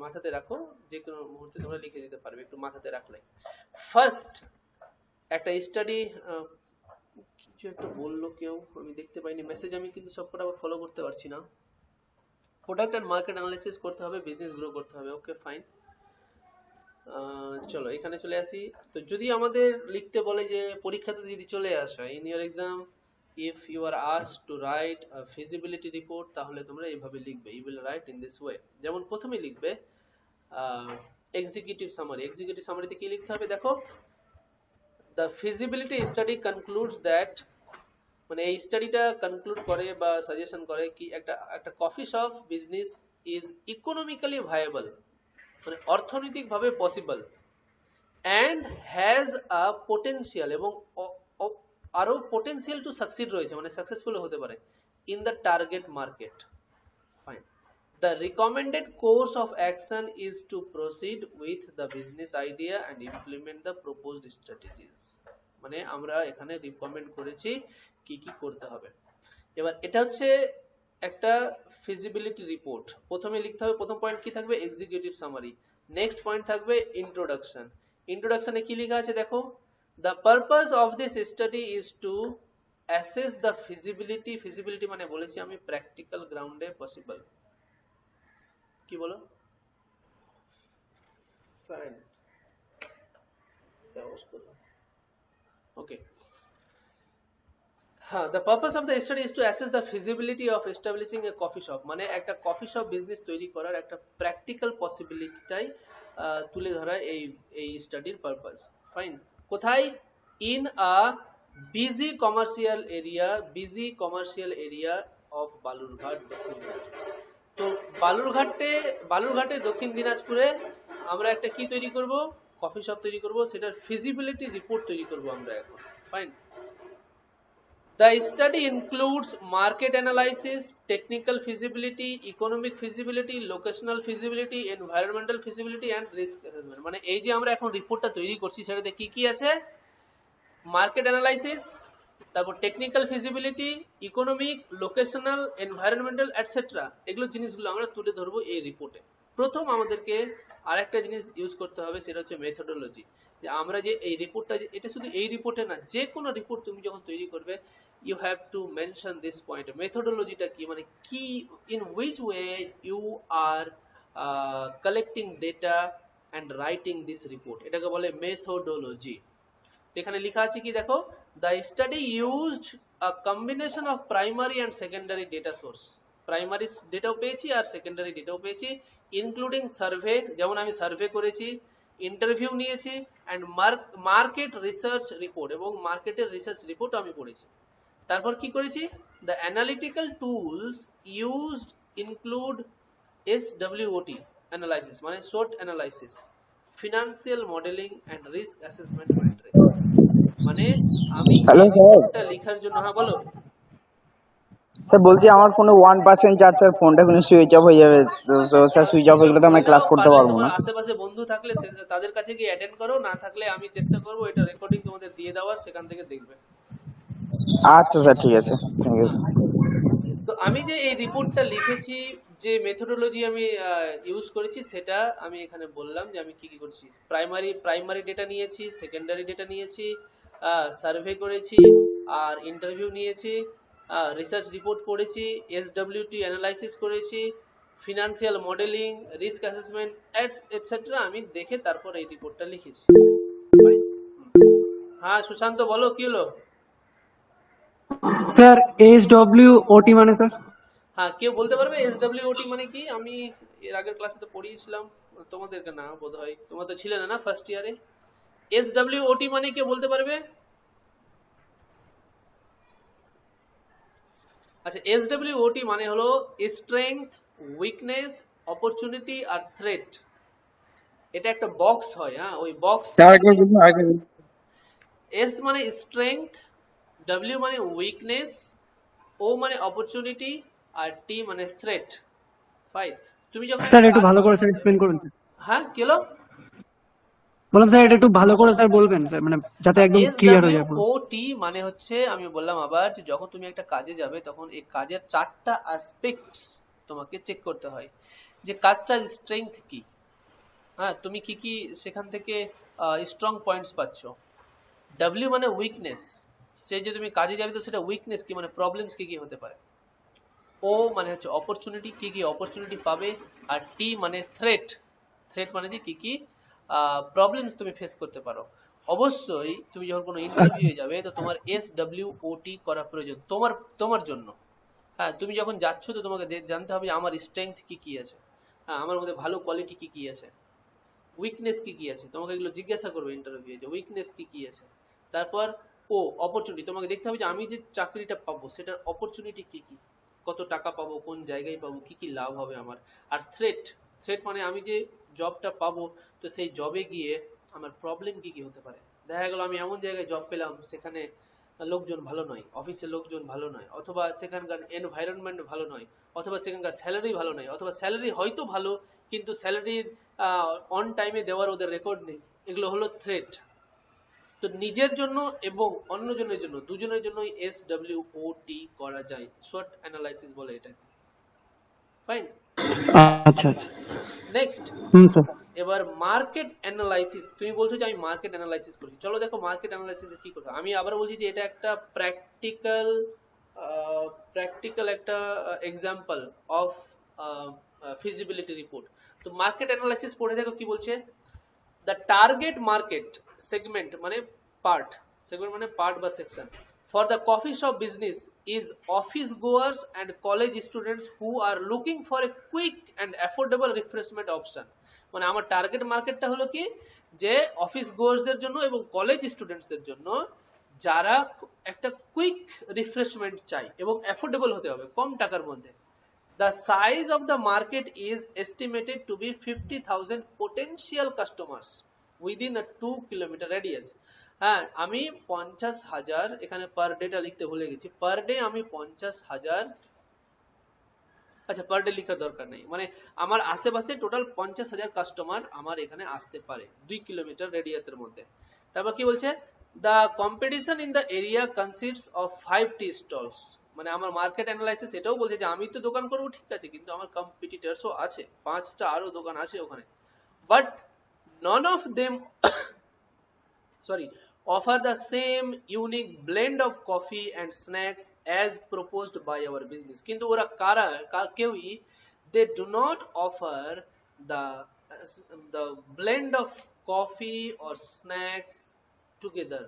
[SPEAKER 1] মাথাতে রাখো, যে কোনো মুহূর্তে তোমরা লিখে দিতে পারবে একটু মাথাতে রাখলে। ফার্স্ট একটা স্টাডি, কিছু একটা বললো কেউ, আমি দেখতে পাইনি মেসেজ, আমি কিন্তু সবকটা আবার ফলো করতে পারছি না। প্রোডাক্ট এন্ড মার্কেট অ্যানালাইসিস করতে হবে, বিজনেস গ্রো করতে হবে, ওকে ফাইন। চলো এখানে চলে আসি। তো যদি আমাদের লিখতে বলে যে পরীক্ষাতে যদি চলে আসে in your exam if you are asked to write a feasibility report, তাহলে তোমরা এইভাবে লিখবে, you will write in this way. যেমন প্রথমে লিখবে এক্সিকিউটিভ সামারি। এক্সিকিউটিভ সামারিতে কি লিখতে হবে দেখো, the feasibility study concludes that, মানে এই স্টাডিটা কনক্লুড করে বা সাজেশন করে কি একটা coffee shop business is economically viable, মানে অর্থনৈতিকভাবে possible, and has a potential, এবং আরো পোটেনশিয়াল টু সাকসিড রয়েছে, মানে সাকসেসফুল হতে পারে in the target market. Fine, the recommended course of action is two proceed with the business idea and implement the proposed strategies. মানে আমরা এখানে রিকমেন্ড করেছি কি কি করতে হবে। এবার এটা হচ্ছে একটা ফিজিবিলিটি রিপোর্ট। প্রথমে লিখতে হবে, প্রথম পয়েন্ট কি থাকবে, এক্সিকিউটিভ সামারি। নেক্সট পয়েন্ট থাকবে ইন্ট্রোডাকশন। ইন্ট্রোডাকশনে কি লেখা আছে দেখো, the purpose of this study is to assess the feasibility. Feasibility মানে বলেছি আমি প্র্যাকটিক্যাল গ্রাউন্ডে পসিবল, কি বলো? Fine, okay. The purpose of the study is to assess the feasibility of establishing a coffee shop, মানে একটা কফি শপ বিজনেস তৈরি করার একটা প্র্যাকটিক্যাল পসিবিলিটিটাই তুলে ধরা এই স্টাডির পারপাস। ফাইন, কোথায়? In a busy commercial area of Balurghat, দক্ষিণ দিনাজপুর। তো বালুরঘাটে দক্ষিণ দিনাজপুরে আমরা একটা কি তৈরি করব, কফি শপ তৈরি করব, সেটার ফিজিবিলিটি রিপোর্ট তৈরি করব আমরা এখন। Fine, the study includes market analysis, technical feasibility, economic feasibility, locational feasibility, environmental feasibility and risk assessment। মানে এই যে আমরা এখন রিপোর্টটা তৈরি করছি সেটাতে কি কি আছে, মার্কেট অ্যানালাইসিস, তারপর technical feasibility, economic, locational, environmental etcetera, এগুলো জিনিসগুলো আমরা তুলে ধরবো এই রিপোর্টে। প্রথম আমাদেরকে আরেকটা জিনিস ইউজ করতে হবে, সেটা হচ্ছে মেথোডোলজি। যে আমরা যে এই রিপোর্টটা, এটা শুধু এই রিপোর্টে না, যে কোনো রিপোর্ট তুমি যখন তৈরি করবে, you have to mention this point, মেথোডোলজিটা কি, মানে কি, in which way you are collecting data and writing this report, এটাকে বলে মেথোডোলজি। এখানে লেখা আছে কি দেখো, the study used a combination of primary and secondary data source, primary ডেটাও পেয়েছি আর সেকেন্ডারি ডেটাও পেয়েছি, ইনক্লুডিং সার্ভে, যেমন আমি সার্ভে করেছি, ইন্টারভিউ নিয়েছি, অ্যান্ড মার্কেট রিসার্চ রিপোর্ট, এবং মার্কেটের রিসার্চ রিপোর্ট আমি পড়েছি। তারপর কি করেছি, the analytical tools used include SWOT analysis, মানে SWOT analysis, financial modelling and risk assessment matrix. মানে আমি এটা লেখার জন্য, হ্যাঁ বলো
[SPEAKER 3] স্যার। বলছি আমার ফোনে 1% চার্জ, স্যার ফোনটা কিন্তু সুইচ অফ হয়ে যাবে, তো স্যার সুইচ অফ হয়ে গেলে তো আমি ক্লাস করতে পারবো না।
[SPEAKER 1] আশেপাশে বন্ধু থাকলে তাদের কাছে গিয়ে অ্যাটেন্ড করো, না থাকলে আমি চেষ্টা করব এটা রেকর্ডিং তোমাদের দিয়ে দেওয়ার, সেখান থেকে দেখবে।
[SPEAKER 3] আচ্ছা স্যার, ঠিক আছে, থ্যাংক ইউ।
[SPEAKER 1] তো আমি যে এই রিপোর্টটা লিখেছি, যে মেথোডোলজি আমি ইউজ করেছি, সেটা আমি এখানে বললাম যে আমি কি কি করেছি। প্রাইমারি ডেটা নিয়েছি, সেকেন্ডারি ডেটা নিয়েছি, সার্ভে করেছি, আর ইন্টারভিউ নিয়েছি, রিসার্চ রিপোর্ট করেছি, এসডব্লিউটি অ্যানালাইসিস করেছি, financial modelling, risk assessment etcetera আমি দেখে তারপর এই রিপোর্টটা লিখেছি। হ্যাঁ সুশান্ত বলো কি হলো?
[SPEAKER 6] স্যার SWOT মানে স্যার?
[SPEAKER 1] হ্যাঁ কেউ বলতে পারবে এসডব্লিউটি মানে কি? আমি এর আগের ক্লাসে তো পড়িয়েছিলাম, তোমাদেরকে না বোধহয়, তোমরা তো ছিলে না ফার্স্ট ইয়ারে। এসডব্লিউটি মানে কেউ বলতে পারবে? আচ্ছা, এসডব্লিউটি মানে হলো স্ট্রেংথ, উইকনেস, অপরচুনিটি আর থ্রেট। এটা একটা বক্স হয়, হ্যাঁ ওই বক্স। এস মানে স্ট্রেংথ, ডব্লিউ মানে উইকনেস, ও মানে অপরচুনিটি আর টি মানে থ্রেট। ফাইন। তুমি যখন
[SPEAKER 6] স্যার একটু ভালো করে স্যার এক্সপ্লেন করুন।
[SPEAKER 1] হ্যাঁ কি হলো?
[SPEAKER 6] বললাম স্যার এটা একটু ভালো করে স্যার বলবেন স্যার, মানে যাতে একদম ক্লিয়ার হয়ে যায় পুরো।
[SPEAKER 1] এসডব্লিউওটি মানে হচ্ছে, আমি বললাম আবার, যে যখন তুমি একটা কাজে যাবে তখন এই কাজের 4টা অ্যাসপেক্টস তোমাকে চেক করতে হয়, যে কাজটার স্ট্রেংথ কি, হ্যাঁ তুমি কি কি সেখান থেকে স্ট্রং পয়েন্টস পাচ্ছ। ডব্লিউ মানে উইকনেস, সে যে তুমি কাজে যাবে তো সেটা উইকনেস কি, মানে প্রবলেমস কি কি হতে পারে। ও মানে হচ্ছে অপরচুনিটি, কি কি অপরচুনিটি পাবে। আর টি মানে থ্রেট, থ্রেট মানে যে কি কি প্রবলেমস তুমি ফেস করতে পারো। অবশ্যই তুমি যখন কোনো ইন্টারভিউ যাবে তো তোমার SWOT করা প্রয়োজন তোমার তোমার জন্য। হ্যাঁ তুমি যখন যাচ্ছ তো তোমাকে জানতে হবে আমার স্ট্রেংথ কি কি আছে, হ্যাঁ আমার মধ্যে ভালো কোয়ালিটি কি কি আছে, উইকনেস কি কি আছে, তোমাকে এগুলো জিজ্ঞাসা করবে ইন্টারভিউ, যে উইকনেস কি কি আছে। তারপর ও অপরচুনিটি, তোমাকে দেখতে হবে যে আমি যে চাকরিটা পাবো সেটার অপরচুনিটি কি কি, কত টাকা পাবো, কোন জায়গায় পাবো, কি কি লাভ হবে আমার। আর থ্রেট, থ্রেট মানে আমি যে জবটা পাবো তো সেই জবে গিয়ে আমার প্রবলেম কি কি হতে পারে। দেখা গেল আমি এমন জায়গায় জব পেলাম সেখানে লোকজন ভালো নয়, অফিসের লোকজন ভালো নয়, অথবা সেখানকার এনভায়রনমেন্ট ভালো নয়, অথবা সেখানকার স্যালারি ভালো নয়, অথবা স্যালারি হয়তো ভালো কিন্তু স্যালারির অন টাইমে দেওয়ার ওদের রেকর্ড নেই। এগুলো হলো থ্রেট। তো নিজের জন্য এবং অন্যজনের জন্য দুজনের জন্য SWOT করা যায়, শর্ট অ্যানালাইসিস বলে এটা। ফাইন।
[SPEAKER 6] আচ্ছা আচ্ছা।
[SPEAKER 1] Next
[SPEAKER 6] sir.
[SPEAKER 1] এবার মার্কেট অ্যানালাইসিস। তুমি বলছো যে আমি মার্কেট অ্যানালাইসিস করছি, চলো দেখো মার্কেট অ্যানালাইসিসে কি করতে হয়। আমি আবার বলছি যে এটা একটা প্র্যাকটিক্যাল একটা এক্সাম্পল অফ ফিজিবিলিটি রিপোর্ট। তো মার্কেট অ্যানালাইসিস পড়ে দেখো কি বলছে। The target market segment মানে part, segment মানে part বা section for the coffee shop business is office goers and college students who are looking for a quick and affordable refreshment option। মানে আমার টার্গেট মার্কেটটা হলো কি, যে অফিস গোয়ার্সদের জন্য এবং কলেজ স্টুডেন্টসদের জন্য যারা একটা কুইক রিফ্রেশমেন্ট চাই এবং অ্যাফোর্ডেবল হতে হবে, কম টাকার মধ্যে। The size of the market is estimated to be 50,000 potential customers within a 2 kilometer radius। হ্যাঁ আমি 50,000, এখানে পার ডেটা লিখতে ভুলে গেছি, পার ডে আমি 50,000, আচ্ছা পার ডে লিখার দরকার নেই, মানে আমার আশেপাশে টোটাল 50,000 কাস্টমার আমার এখানে আসতে পারে 2 কিলোমিটার রেডিয়াসের মধ্যে। তারপর কি বলছে, the competition in the area consists of 5 tea stalls। মানে আমার মার্কেট অ্যানালাইসিস এটাও বলছে যে আমি তো দোকান করবো ঠিক আছে, কিন্তু আমার কম্পিটিটরসও আছে, 5টা আরো দোকান আছে ওখানে। But none of them offer the same unique blend of coffee and snacks as proposed by our business। কিন্তু ওরা কারা কেউই they do not offer the blend of coffee or snacks together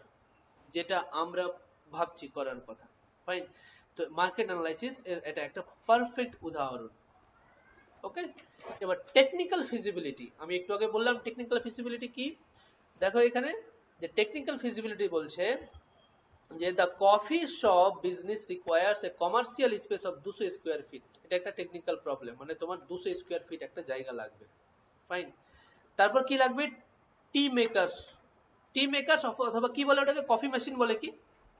[SPEAKER 1] যেটা আমরা ভাবছি করার কথা। ফাইন। তো মার্কেট অ্যানালাইসিস এটা একটা পারফেক্ট উদাহরণ। ওকে, এবার টেকনিক্যাল ফিজিবিলিটি। আমি একটু আগে বললাম টেকনিক্যাল ফিজিবিলিটি কি। দেখো এখানে যে টেকনিক্যাল ফিজিবিলিটি বলছে যে the coffee shop business requires A commercial space of 200 square feet. এটা একটা টেকনিক্যাল প্রবলেম, মানে তোমার 200 স্কয়ার ফিট একটা জায়গা লাগবে। ফাইন। তারপর কি লাগবে, টি মেকার্স, টি মেকার্স অথবা কি বলে ওটাকে, কফি মেশিন বলে কি,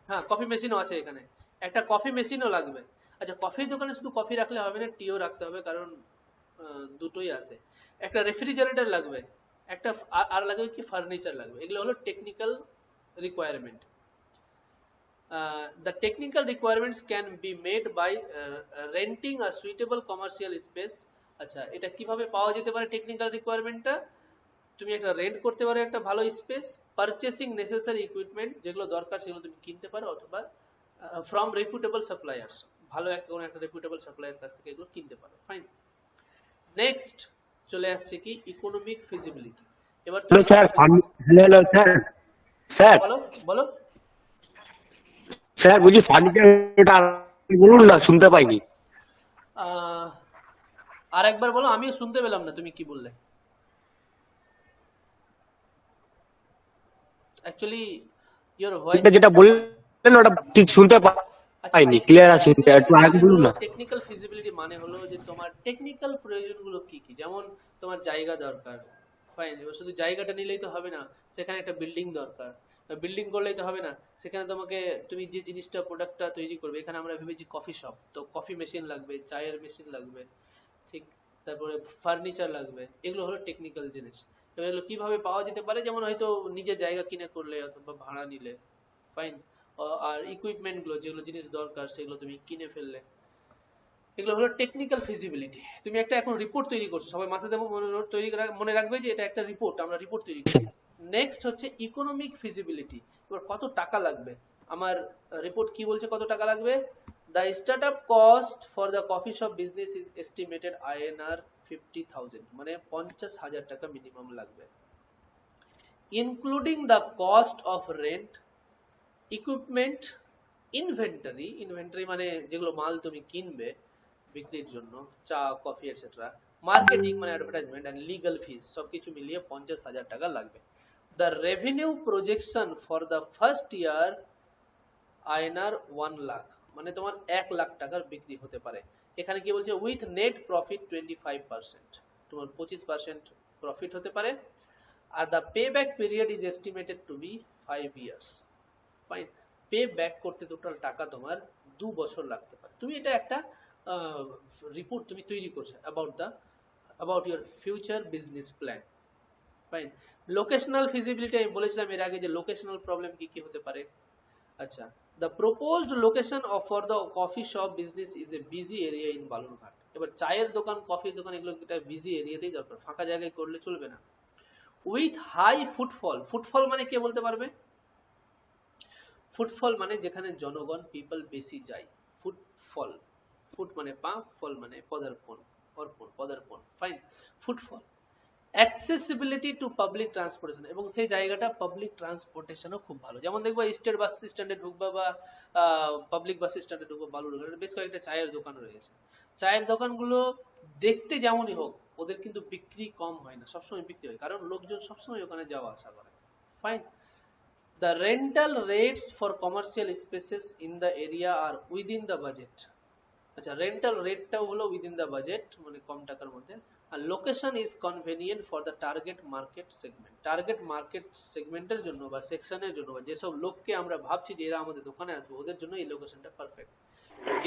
[SPEAKER 1] হ্যাঁ কফি মেশিনও আছে এখানে, একটা কফি মেশিনও লাগবে। আচ্ছা কফির দোকানে শুধু কফি রাখলে হবে না, টিও রাখতে হবে, কারণ দুটোই আছে। একটা রেফ্রিজারেটর লাগবে, একটা আর লাগবে কি ফার্নিচার লাগবে। এগুলো হলো technical requirement. The technical requirements can be made by renting a suitable commercial space। আচ্ছা এটা কিভাবে পাওয়া যেতে পারে টেকনিক্যাল রিকোয়ারমেন্টটা, তুমি একটা রেন্ট করতে পারো একটা ভালো স্পেস, পারচেসিং নেসেসারি ইকুইপমেন্ট, যেগুলো দরকার সেগুলো তুমি কিনতে পারো, অথবা ফ্রম রেপুটেবল সাপ্লায়ার্স, ভালো একটা কোনো একটা রেপুটেবল সাপ্লায়ার কাছ থেকে এগুলো কিনতে পারো। ফাইন, নেক্সট চলে আসছে কি ইকোনমিক ফিজিবিলিটি। এবার
[SPEAKER 12] স্যার হ্যালো স্যার, স্যার
[SPEAKER 1] বলো বলো।
[SPEAKER 12] স্যার বুঝি ফার্নিচার বলুন না, শুনতে পাইনি।
[SPEAKER 1] আর একবার বলো, আমিও শুনতে পেলাম না তুমি কি বললে। অ্যাকচুয়ালি ইওর ভয়েস
[SPEAKER 12] যেটা বললেন ওটা ঠিক শুনতে পাইনি, ক্লিয়ার আছে, একটু আগে বলুন না।
[SPEAKER 1] টেকনিক্যাল ফিজিবিলিটি মানে হলো যে তোমার টেকনিক্যাল প্রয়োজনগুলো কি কি, যেমন তোমার জায়গা দরকার। ফাইন, এবার শুধু জায়গাটা নিলেই তো হবে না, সেখানে একটা বিল্ডিং দরকার। বিল্ডিং করলেই তো হবে না, সেখানে তোমাকে তুমি যে জিনিসটা প্রোডাক্টটা তৈরি করবে, এখানে আমরা ভেবেছি কফি শপ, তো কফি মেশিন লাগবে, চায়ের মেশিন লাগবে, ঠিক, তারপরে ফার্নিচার লাগবে। এগুলো হলো টেকনিক্যাল জিনিস। এবার এগুলো কিভাবে পাওয়া যেতে পারে, যেমন হয়তো নিজের জায়গা কিনে করলে অথবা ভাড়া নিলে। ফাইন, আর ইকুইপমেন্ট গুলো যেগুলো জিনিস দরকার সেগুলো তুমি কিনে ফেললে। এগুলো হলো টেকনিক্যাল ফিজিবিলিটি। তুমি একটা এখন রিপোর্ট তৈরি করছো, সবাই মাথাতে মনে রাখবে যে এটা একটা রিপোর্ট, আমরা রিপোর্ট তৈরি করছি। নেক্সট হচ্ছে ইকোনমিক ফিজিবিলিটি। এবার কত টাকা লাগবে, আমার রিপোর্ট কি বলছে কত টাকা লাগবে। The startup cost for the coffee shop business is estimated INR 50,000, মানে 50,000 টাকা মিনিমাম লাগবে, including the cost of rent, equipment, inventory, inventory মানে যেগুলো মাল তুমি কিনবে বিক্রির জন্য, চা কফি এটসেট্রা, মার্কেটিং মানে অ্যাডভার্টাইজমেন্ট, এন্ড লিগ্যাল ফিস, সবকিছু মিলিয়ে 50,000 টাকা লাগবে। The revenue projection for the first year INR 1 lakh, মানে তোমার 1 লাখ টাকার বিক্রি হতে পারে। এখানে কি বলছে, উইথ নেট প্রফিট 25%, তোমার 25% প্রফিট হতে পারে। আর the pay back period is estimated to be 5 years. Fine, pay back করতে টোটাল টাকা তোমার 2 বছর লাগতে পারে। তুমি এটা একটা রিপোর্ট তুমি তৈরি করছো about your future business plan. Fine, locational feasibility আমি বলেছিলাম এর আগে যে লোকেশনাল প্রবলেম কি কি হতে পারে। আচ্ছা, the proposed location for the coffee shop business is a busy area in Balurghat. এবার চায়ের দোকান, কফির দোকান, এগুলো একটা বিজি এরিয়াতেই দরকার, ফাঁকা জায়গায় করলে চলবে না। উইথ হাই ফুটফল, ফুটফল মানে কে বলতে পারবে। ফুটফল মানে যেখানে জনগণ পিপল বেশি যায়, ফুটফল, ফুট মানে পা, ফল মানে পদার্পণ, অর্পণ, পদার্পণ। Fine, footfall. Accessibility to public transportation, এবং সেই জায়গাটা পাবলিক ট্রান্সপোর্টেশনও খুব ভালো। যেমন দেখবা স্টেট বাস স্ট্যান্ডে ঢুকবা বা পাবলিক বাস স্ট্যান্ডে ঢুকবা বালুরঘাটে, বেশ কয়েকটা চায়ের দোকান রয়েছে। চায়ের দোকানগুলো দেখতে যেমনই হোক, ওদের কিন্তু বিক্রি কম হয় না, সবসময় বিক্রি হয়, কারণ লোকজন সবসময় ওখানে যাওয়া আসা করে। Fine, the rental rates for commercial spaces in the area are within the budget। আচ্ছা, রেন্টাল রেটটাও হলো উইদিন দ্য বাজেট, মানে কম টাকার মধ্যে। আর location is convenient for the target market segment, target market সেগমেন্টের জন্য বা সেকশনের জন্য, বা যেসব লোককে আমরা ভাবছি যে এরা আমাদের দোকানে আসবে, ওদের জন্য এই লোকেশনটা পারফেক্ট।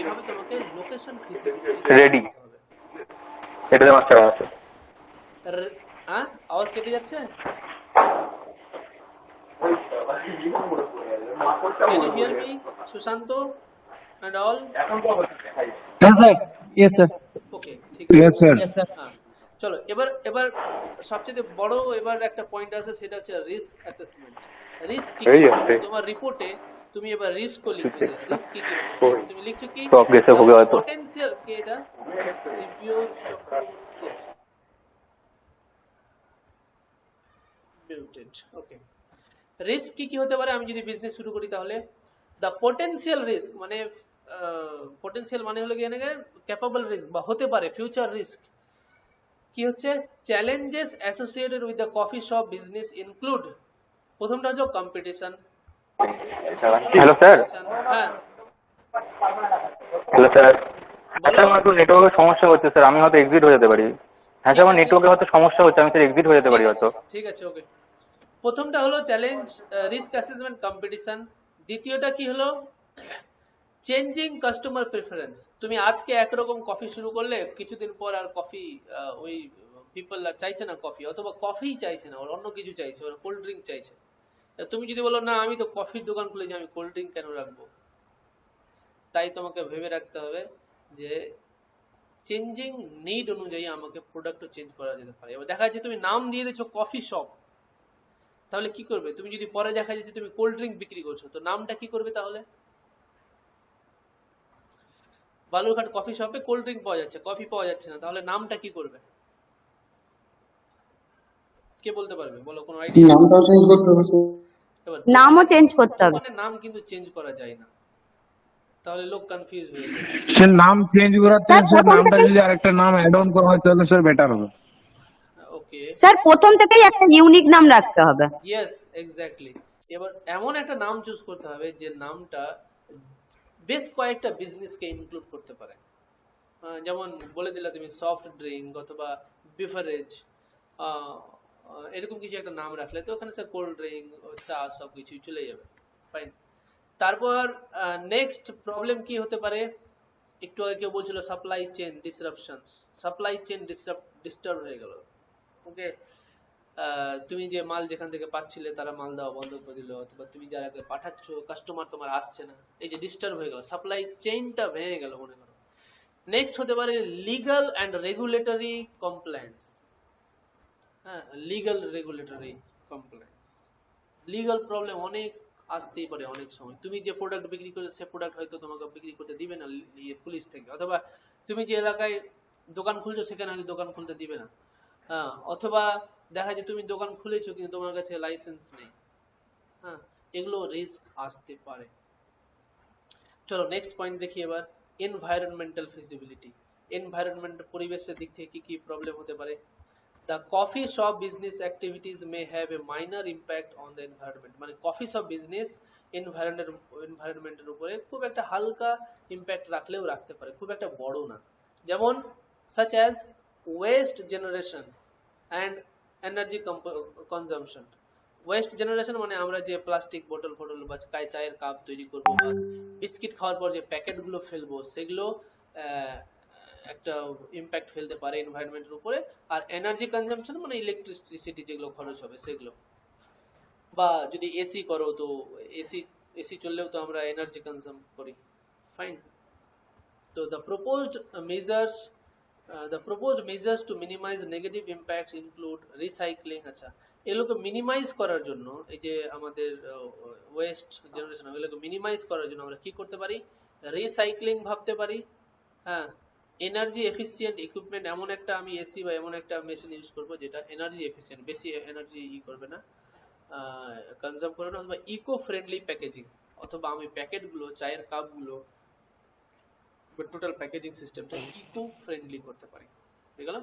[SPEAKER 1] এভাবে তোমাকে লোকেশন ফিজিবিলিটি
[SPEAKER 12] রেডি এটা মাস্টার আছে।
[SPEAKER 1] হ্যাঁ, আওয়াজ কেটে যাচ্ছে। Can you hear me, Susanto and all?
[SPEAKER 6] Yes sir, yes sir,
[SPEAKER 1] Okay, ঠিক
[SPEAKER 12] Yes, sir.
[SPEAKER 1] আছে। হ্যাঁ, চলো এবার সবচেয়ে বড় এবার একটা পয়েন্ট আছে, সেটা হচ্ছে রিস্ক অ্যাসেসমেন্ট। রিস্ক কি
[SPEAKER 12] এই আছে।
[SPEAKER 1] তোমার রিপোর্টে তুমি এবার রিস্ক লিখছো, রিস্ক কি কি তুমি লিখছো কি,
[SPEAKER 12] সব গেছে হবে হয়তো।
[SPEAKER 1] পটেনশিয়াল কি, এটা রিভিউ মিউটেড। ওকে, রিস্ক কি কি হতে পারে আমি যদি বিজনেস শুরু করি তাহলে। দ্য পটেনশিয়াল রিস্ক মানে পটেনশিয়াল মানে হলো কি ক্যাপাবল রিস্ক বা হতে পারে ফিউচার রিস্ক। কি হচ্ছে, challenges associated with the coffee shop business include, প্রথমটা হলো কম্পিটিশন।
[SPEAKER 12] Hello sir.
[SPEAKER 1] হ্যাঁ
[SPEAKER 12] হ্যালো স্যার, আচ্ছা আমার একটু নেটওয়ার্কের সমস্যা হচ্ছে স্যার, আমি হয়তো এক্সিট হয়ে যেতে পারি। হ্যাঁ স্যার, আমার নেটওয়ার্কে হয়তো সমস্যা হচ্ছে, আমি স্যার এক্সিট হয়ে যেতে পারি হয়তো।
[SPEAKER 1] ঠিক আছে, ওকে। প্রথমটা হলো চ্যালেঞ্জ রিস্ক অ্যাসেসমেন্ট কম্পিটিশন। দ্বিতীয়টা কি হলো, চেঞ্জিং কাস্টমার প্রেফারেন্স। তুমি আজকে একরকম কফি শুরু করলে, কিছুদিন পর আর কফি ওই পিপল আর চাইছে না কফি, অথবা কফি চাইছে না, ওর অন্য কিছু চাইছে, ওরা কোল্ড ড্রিঙ্ক চাইছে। তুমি যদি বলো না আমি তো কফির দোকান খুলেছি, আমি কোল্ড ড্রিঙ্ক কেন রাখবো। তাই তোমাকে ভেবে রাখতে হবে যে চেঞ্জিং নিড অনুযায়ী আমাকে প্রোডাক্টও চেঞ্জ করা যেতে পারে। এবার দেখা যাচ্ছে তুমি নাম দিয়ে দিচ্ছ কফি শপ, তাহলে কি করবে তুমি যদি পরে দেখা যাচ্ছে তুমি কোল্ড ড্রিঙ্ক বিক্রি করছো, তো নামটা কি করবে তাহলে। বালুরঘাট কফি শপে কোল্ড ড্রিঙ্ক পাওয়া যাচ্ছে, কফি পাওয়া যাচ্ছে না, তাহলে নামটা কি করবে? কে বলতে পারবে? বলো, কোনো আইডিয়া?
[SPEAKER 13] নামটাও চেঞ্জ করতে হবে স্যার।
[SPEAKER 1] এবার
[SPEAKER 8] নামও চেঞ্জ করতে হবে।
[SPEAKER 1] দোকানের নাম কিন্তু চেঞ্জ করা যায় না, তাহলে লোক কনফিউজ হয়ে যাবে।
[SPEAKER 2] স্যার নাম চেঞ্জ করার থেকে
[SPEAKER 8] স্যার
[SPEAKER 2] স্যার
[SPEAKER 8] প্রথম
[SPEAKER 2] নামটা
[SPEAKER 8] থেকে
[SPEAKER 2] যদি আরেকটা নাম অ্যাড অন করা হয় তাহলে স্যার বেটার হবে।
[SPEAKER 1] ওকে,
[SPEAKER 8] স্যার প্রথম থেকেই একটা ইউনিক নাম রাখতে হবে।
[SPEAKER 1] Yes exactly. এবার এমন একটা নাম চুজ করতে হবে যে নামটা বেশ কয়েকটা বিজনেসকে ইনক্লুড করতে পারে। যেমন বলে দিলা তুমি সফট ড্রিঙ্ক অথবা বিভারেজ, এরকম কিছু একটা নাম রাখলে তো ওখানে স্যার কোল্ড ড্রিঙ্ক, চা সব কিছু চলে যাবে। ফাইন। তারপর নেক্সট প্রবলেম কি হতে পারে? একটু আগে কেউ বলছিল supply chain disruptions, supply chain disturb হয়ে গেল। ওকে, তুমি যে মাল যেখান থেকে পাচ্ছিলে তারা মাল দেওয়া বন্ধ করে দিল, অথবা তুমি যারাকে পাঠাচ্ছ কাস্টমার তোমার আসছে না, এই যে ডিস্টার্ব হয়ে গেল, সাপ্লাই চেইনটা ভেঙে গেল মনে করো। নেক্সট হতে পারে লিগ্যাল অ্যান্ড রেগুলেটরি কমপ্লায়েন্স। হ্যাঁ, legal regulatory compliance, legal problem অনেক আসতেই পারে অনেক সময়। তুমি যে প্রোডাক্ট বিক্রি করছো সে প্রোডাক্ট হয়তো তোমাকে বিক্রি করতে দিবে না পুলিশ থেকে, অথবা তুমি যে এলাকায় দোকান খুলছো সেখানে হয়তো দোকান খুলতে দিবে না। হ্যাঁ, অথবা দেখা যায় তুমি দোকান খুলেছো কিন্তু তোমার কাছে লাইসেন্স নেই। হ্যাঁ, এগুলো রিস্ক আসতে পারে। চলো নেক্সট পয়েন্ট দেখি এবার, এনভায়রনমেন্টাল ফিজিবিলিটি। এনভায়রনমেন্ট, পরিবেশের দিক থেকে কি কি প্রবলেম হতে পারে? The coffee shop business activities may have a minor impact on the environment. মানে কফি শপ বিজনেস এনভায়রনমেন্টের উপরে খুব একটা হালকা ইম্প্যাক্ট রাখলেও রাখতে পারে, খুব একটা বড় না। যেমন such as waste generation and energy consumption. West generation মানে আমরা যে প্লাস্টিক বোতল ফোটল বা চায়ের কাপ তৈরি করবো বা বিস্কিট খাওয়ার পর যে প্যাকেট গুলো ফেলবো, সেগুলো একটা ইম্প্যাক্ট ফেলতে পারে এনভায়রনমেন্টের উপরে। আর এনার্জি কনজাম্পশন মানে ইলেকট্রিসিটি যেগুলো খরচ হবে সেগুলো, বা যদি এসি করো তো এসি চললেও তো আমরা এনার্জি কনজাম করি। ফাইন। তো the proposed measures to minimize negative impacts include recycling। আচ্ছা, এগুলোকে মিনিমাইজ করার জন্য, এই যে আমাদের ওয়েস্ট জেনারেশন, এগুলোকে মিনিমাইজ করার জন্য আমরা কি করতে পারি? রিসাইক্লিং ভাবতে পারি। হ্যাঁ, এনার্জি এফিসিয়েন্ট ইকুইপমেন্ট, এমন একটা আমি এসি বা এমন একটা মেশিন ইউজ করব যেটা এনার্জি এফিসিয়েন্ট, বেশি এনার্জি করবে না, কনজার্ভ করবে না। অথবা ইকো ফ্রেন্ডলি প্যাকেজিং, অথবা আমি প্যাকেটগুলো, চায়ের কাপগুলো, টোটাল প্যাকেজিং সিস্টেমটা ইকো ফ্রেন্ডলি করতে পারি। ঠিক গেল।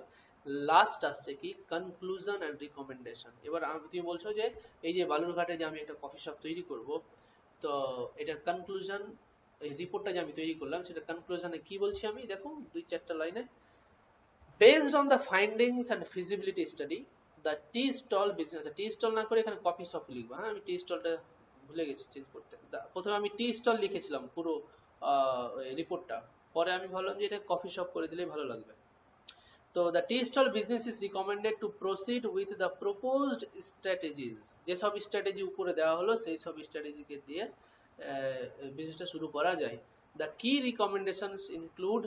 [SPEAKER 1] লাস্ট আসছে কি? Conclusion and recommendation. এবার তুমি বলছো যে এই যে বালুরঘাটে যে আমি একটা কফি শপ তৈরি করব, তো এটার কনক্লুশন, এই রিপোর্টটা যে আমি তৈরি করলাম সেটা কনক্লুশনে কি বলছি আমি, দেখো 2-4টা লাইনে। Based on the findings and feasibility study the tea stall business, tea stall না করে এখানে কফি শপ লিখবো। হ্যাঁ, আমি টি স্টলটা ভুলে গেছি চেঞ্জ করতে। প্রথমে আমি টি স্টল লিখেছিলাম পুরো রিপোর্টটা, পরে আমি ভাবলাম যে এটা কফি শপ করে দিলেই ভালো লাগবে। তো the tea stall business is recommended to proceed with the proposed strategies। যেসব স্ট্র্যাটেজি উপরে দেওয়া হলো সেই সব স্ট্র্যাটেজিকে দিয়ে বিজনেসটা শুরু করা যায়। The key recommendations include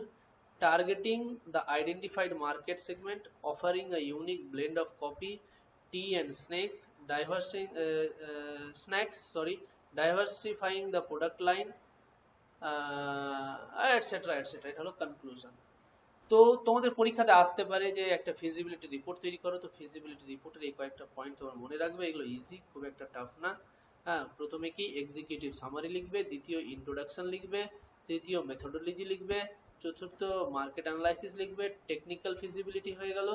[SPEAKER 1] targeting the identified market segment, offering a unique blend of coffee, tea and diversifying the product line, etc. এটা হলো কনক্লুশন। তো তোমাদের পরীক্ষাতে আসতে পারে যে একটা ফিজিবিলিটি রিপোর্ট তৈরি করো, তো ফিজিবিলিটি রিপোর্টের এই কয়েকটা পয়েন্ট তোমার মনে রাখবে, এগুলো ইজি, খুব একটা টাফ না। হ্যাঁ, প্রথমে কি এক্সিকিউটিভ সামারি লিখবে, দ্বিতীয় ইন্ট্রোডাকশন লিখবে, তৃতীয় মেথোডোলজি লিখবে, চতুর্থ মার্কেট অ্যানালাইসিস লিখবে, টেকনিক্যাল ফিজিবিলিটি হয়ে গেল,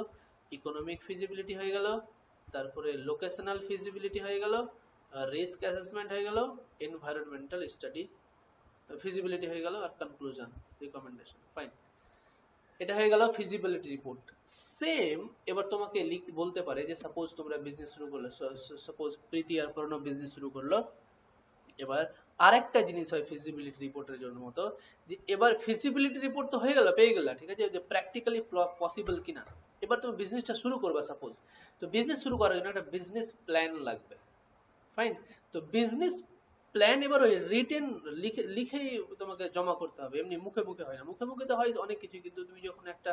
[SPEAKER 1] ইকোনমিক ফিজিবিলিটি হয়ে গেল, তারপরে লোকেশনাল ফিজিবিলিটি হয়ে গেল, রিস্ক অ্যাসেসমেন্ট হয়ে গেল, এনভায়রনমেন্টাল স্টাডি ফিজিবিলিটি হয়ে গেল, আর কনক্লুশন রিকমেন্ডেশন। ফাইন, এটা হয়ে গেল ফিজিবিলিটি রিপোর্ট। সেম এবার তোমাকে বলতে পারে যে সাপোজ তোমরা বিজনেস শুরু করলে, সাপোজ প্রীতি আর প্রণব বিজনেস শুরু করলো, এবার আরেকটা জিনিস হয় ফিজিবিলিটি রিপোর্টের জন্য মতো, যে এবার ফিজিবিলিটি রিপোর্ট তো হয়ে গেল, পেয়ে গেল, ঠিক আছে, যে প্র্যাকটিক্যালি পসিবল কিনা। এবার তুমি বিজনেসটা শুরু করবা সাপোজ, তো বিজনেস শুরু করার জন্য একটা বিজনেস প্ল্যান লাগবে। ফাইন, তো বিজনেস প্ল্যান এবার ওই রিটেন লিখেই তোমাকে জমা করতে হবে, এমনি মুখে মুখে হয় না। মুখে মুখে তো হয় অনেক কিছু, কিন্তু তুমি যখন একটা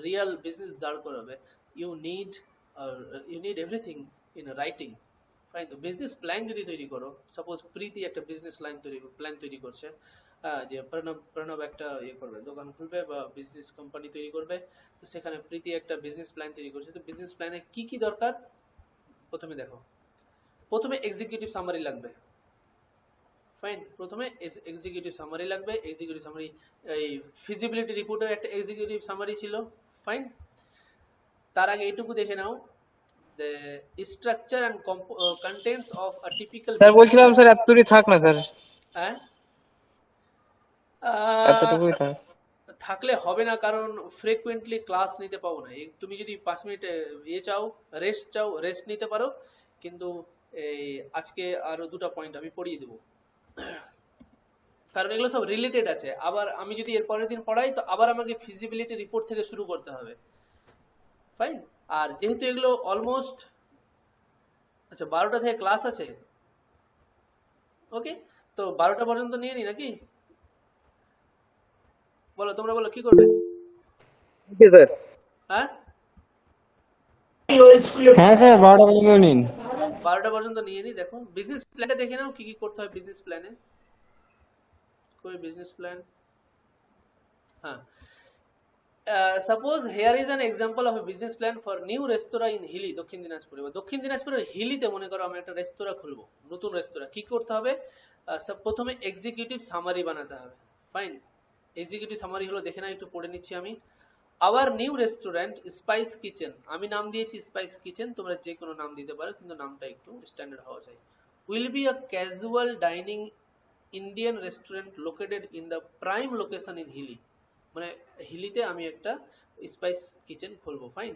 [SPEAKER 1] রিয়েল বিজনেস দাঁড় করাবে, you need everything in writing. Fine. তো বিজনেস প্ল্যান যদি তৈরি করো, সাপোজ প্রীতি একটা বিজনেস প্ল্যান তৈরি করছে, যে প্রণব একটা ইয়ে করবে, দোকান খুলবে বা বিজনেস কোম্পানি তৈরি করবে, তো সেখানে প্রীতি একটা বিজনেস প্ল্যান তৈরি করছে। তো বিজনেস প্ল্যানে কি কি দরকার প্রথমে দেখো। প্রথমে এক্সিকিউটিভ সামারি লাগবে, ফাইন। প্রথমে এক্সিকিউটিভ সামারি লাগবে। এক্সিকিউটিভ সামারি, এই ফিজিবিলিটি রিপোর্টের একটা এক্সিকিউটিভ সামারি ছিল, ফাইন। তার আগে এইটুকু দেখে নাও, the structure and contents of a typical
[SPEAKER 5] sir বলছিলাম স্যার এতটুকুই থাক না স্যার,
[SPEAKER 1] হ্যাঁ
[SPEAKER 5] এতটুকুই থাক।
[SPEAKER 1] থাকলে হবে না, কারণ ফ্রিকুয়েন্টলি ক্লাস নিতে পাবো না। তুমি যদি 5 মিনিট রেস্ট চাও, রেস্ট নিতে পারো, কিন্তু এই আজকে আরো 2টা পয়েন্ট আমি পড়িয়ে দেবো, কারণ এগুলো সব রিলেটেড আছে। আবার আমি যদি এর পরের দিন পড়াই, তো আবার আমাকে ফিজিবিলিটি রিপোর্ট থেকে শুরু করতে হবে, ফাইন। আর যেহেতু এগুলো অলমোস্ট, আচ্ছা 12টা থেকে ক্লাস আছে, ওকে, তো 12টা পর্যন্ত নিয়ে নি নাকি? বলো, তোমরা বলো কি করবে?
[SPEAKER 4] Okay sir.
[SPEAKER 1] হ্যাঁ
[SPEAKER 3] হ্যাঁ স্যার 12টা পর্যন্ত নিন।
[SPEAKER 1] 12টা পর্যন্ত নিয়ে নি। দেখো বিজনেস প্ল্যানটা দেখে নাও কি কি করতে হয় বিজনেস প্ল্যানে। কোই বিজনেস প্ল্যান, হ্যাঁ। Suppose here is an example of a business plan for new restaurant in Hili, দক্ষিণ দিনাজপুরে। দক্ষিণ দিনাজপুরের হিলিতে মনে করো আমরা একটা রেস্তোরাঁ খুলবো, নতুন রেস্তোরাঁ। কি করতে হবে? প্রথমে এক্সিকিউটিভ সামারি বানাতে হবে, ফাইন। এক্সিকিউটিভ সামারি হলো, দেখে না, একটু পড়ে নিচ্ছি আমি। Our new restaurant spice kitchen, আমি নাম দিয়েছি স্পাইস কিচেন, তোমরা যে কোনো নাম দিতে পারো, কিন্তু নামটা একটু স্ট্যান্ডার্ড হওয়া চাই। Will be a casual dining Indian restaurant located in the prime location in Hili, মানে হিলিতে আমি একটা স্পাইস কিচেন খুলবো, fine.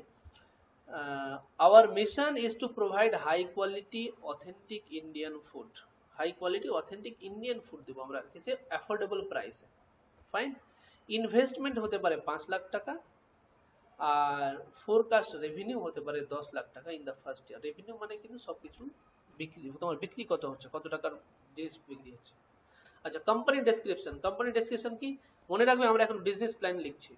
[SPEAKER 1] Our mission is to provide high quality authentic Indian food, high quality authentic Indian food দেবো আমরা, কিসে? অ্যাফোর্ডেবল প্রাইসে, ফাইন। ইনভেস্টমেন্ট হতে পারে 5 লাখ টাকা, আর ফোরকাস্ট রেভিনিউ হতে পারে 10 লাখ টাকা in the first year. Revenue মানে কিন্তু সবকিছু বিক্রি, তোমার বিক্রি কত হচ্ছে, কত টাকার জিনিস বিক্রি হচ্ছে। আচ্ছা, কোম্পানি ডেসক্রিপশন। কোম্পানি ডেসক্রিপশন কি? মনে রাখবে আমরা এখন বিজনেস প্ল্যান লিখছি।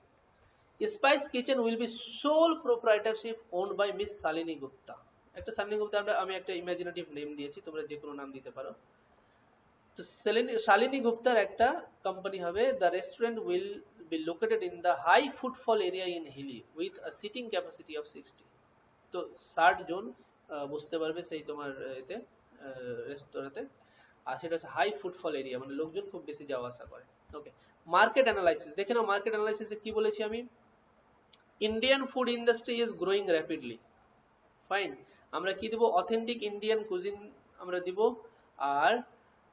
[SPEAKER 1] Spice kitchen will be sole proprietorship owned by Miss Shalini Gupta. একটা শালিনী গুপ্তা আমি একটা ইমাজিনেটিভ নেম দিয়েছি, তোমরা যে কোনো নাম দিতে পারো। তো শালিনী গুপ্তার একটা কোম্পানি হবে। The restaurant will be located in the high footfall area in Hili with a seating capacity of 60। তো 60 জন বসতে পারবে সেই তোমার এতে রেস্তোরাঁতে, আর সেটা হচ্ছে হাই ফুটফল এরিয়া, মানে লোকজন খুব বেশি যাওয়া আসা করে। ওকে, মার্কেট অ্যানালাইসিস দেখে নাও। মার্কেট অ্যানালাইসিসে কি বলেছি আমি? Indian food industry is growing rapidly, fine. আমরা কি দেব? অথেন্টিক ইন্ডিয়ান কুজিন আমরা দিব। আর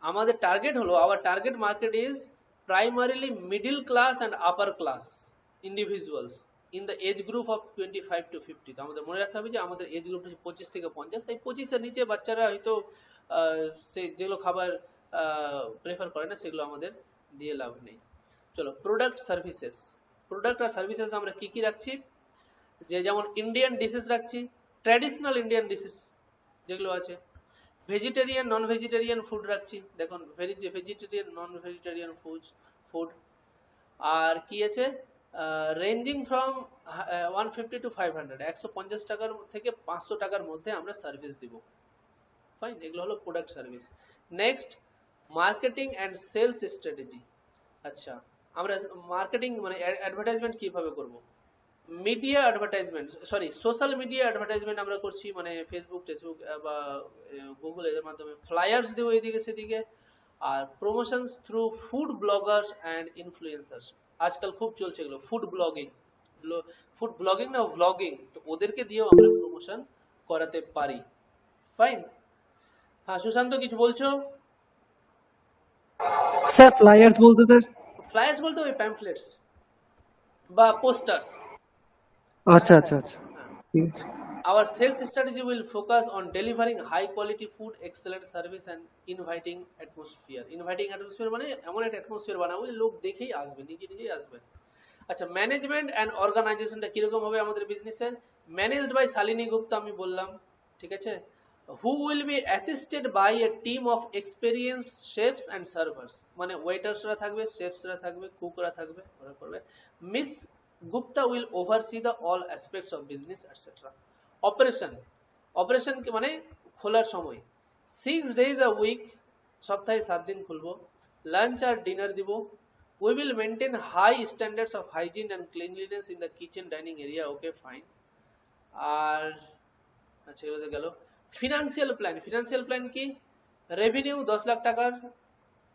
[SPEAKER 1] আমাদের টার্গেট হলো, our target market is primarily middle class and upper class individuals in the age group of 25 to 50। তো আমাদের মনে রাখতে হবে যে আমাদের এজ গ্রুপ হচ্ছে 25 থেকে 50, তাই 25 এর নিচে বাচ্চারা হয়তো সে যেগুলো খাবার প্রেফার করে না, সেগুলো আমাদের দিয়ে লাভ নেই। চলো, প্রোডাক্ট সার্ভিসেস। প্রোডাক্ট আর সার্ভিসেস আমরা কি কি রাখছি? যে যেমন ইন্ডিয়ান ডিশেস রাখছি, ট্র্যাডিশনাল ইন্ডিয়ান ডিশেস যেগুলো আছে। ভেজিটেরিয়ান নন ভেজিটেরিয়ান ফুড রাখছি, দেখুন ভেজিটেরিয়ান নন ভেজিটেরিয়ান ফুড। আর কি আছে? রেঞ্জিং ফ্রম 150 to 500, 150 টাকার থেকে 500 টাকার মধ্যে আমরা সার্ভিস দিব, ফাইন। এগুলো হলো product service. Next, marketing and sales strategy. আচ্ছা, আমরা মার্কেটিং মানে অ্যাডভার্টাইজমেন্ট কিভাবে করব? Media advertisement, sorry social media advertisement আমরা করছি, মানে ফেসবুক টেসবুক বা গুগল এর মাধ্যমে ফ্লায়ার্স দেবো এদিকে সেদিকে। আর promotions through food bloggers and influencers, আজকাল খুব চলছে এগুলো, ফুড ব্লগিং না ভ্লগিং, তো ওদেরকে দিয়েও আমরা প্রমোশন করাতে পারি, ফাইন। হ্যাঁ সুশান্ত, কিছু বলছো?
[SPEAKER 6] স্যার ফ্লায়ার্স বলতে স্যার?
[SPEAKER 1] ফ্লায়ার্স বলতে ওই প্যাম্পলেটস বা পোস্টার্স।
[SPEAKER 6] আচ্ছা আচ্ছা আচ্ছা, ঠিক আছে।
[SPEAKER 1] Our sales strategy will focus on delivering high quality food, excellent service and inviting atmosphere. Inviting atmosphere মানে এমন একটা atmosphere বানাবো যে লোক দেখেই আসবে, নিজেই আসবে। আচ্ছা, ম্যানেজমেন্ট এন্ড অর্গানাইজেশনটা কিরকম হবে আমাদের বিজনেসের? ম্যানেজড বাই শালিনী গুপ্তা আমি বললাম, ঠিক আছে। Who will be assisted by a team of experienced chefs and servers, মানে ওয়েটার্সরা থাকবে, শেফসরা থাকবে, কুকরা থাকবে, ওরা করবে। Miss Gupta will oversee the all aspects of business etc. Operation মানে খোলার সময় 6 days a week, সপ্তাহে 7 দিন খুলবো, লাঞ্চ আর ডিনার দিব, we will maintain high standards of hygiene and cleanliness in the kitchen dining area. Okay, fine. আর আচ্ছা এগুলো তো গেল। ফিনান্সিয়াল প্ল্যান কি? রেভিনিউ 10 লাখ টাকার,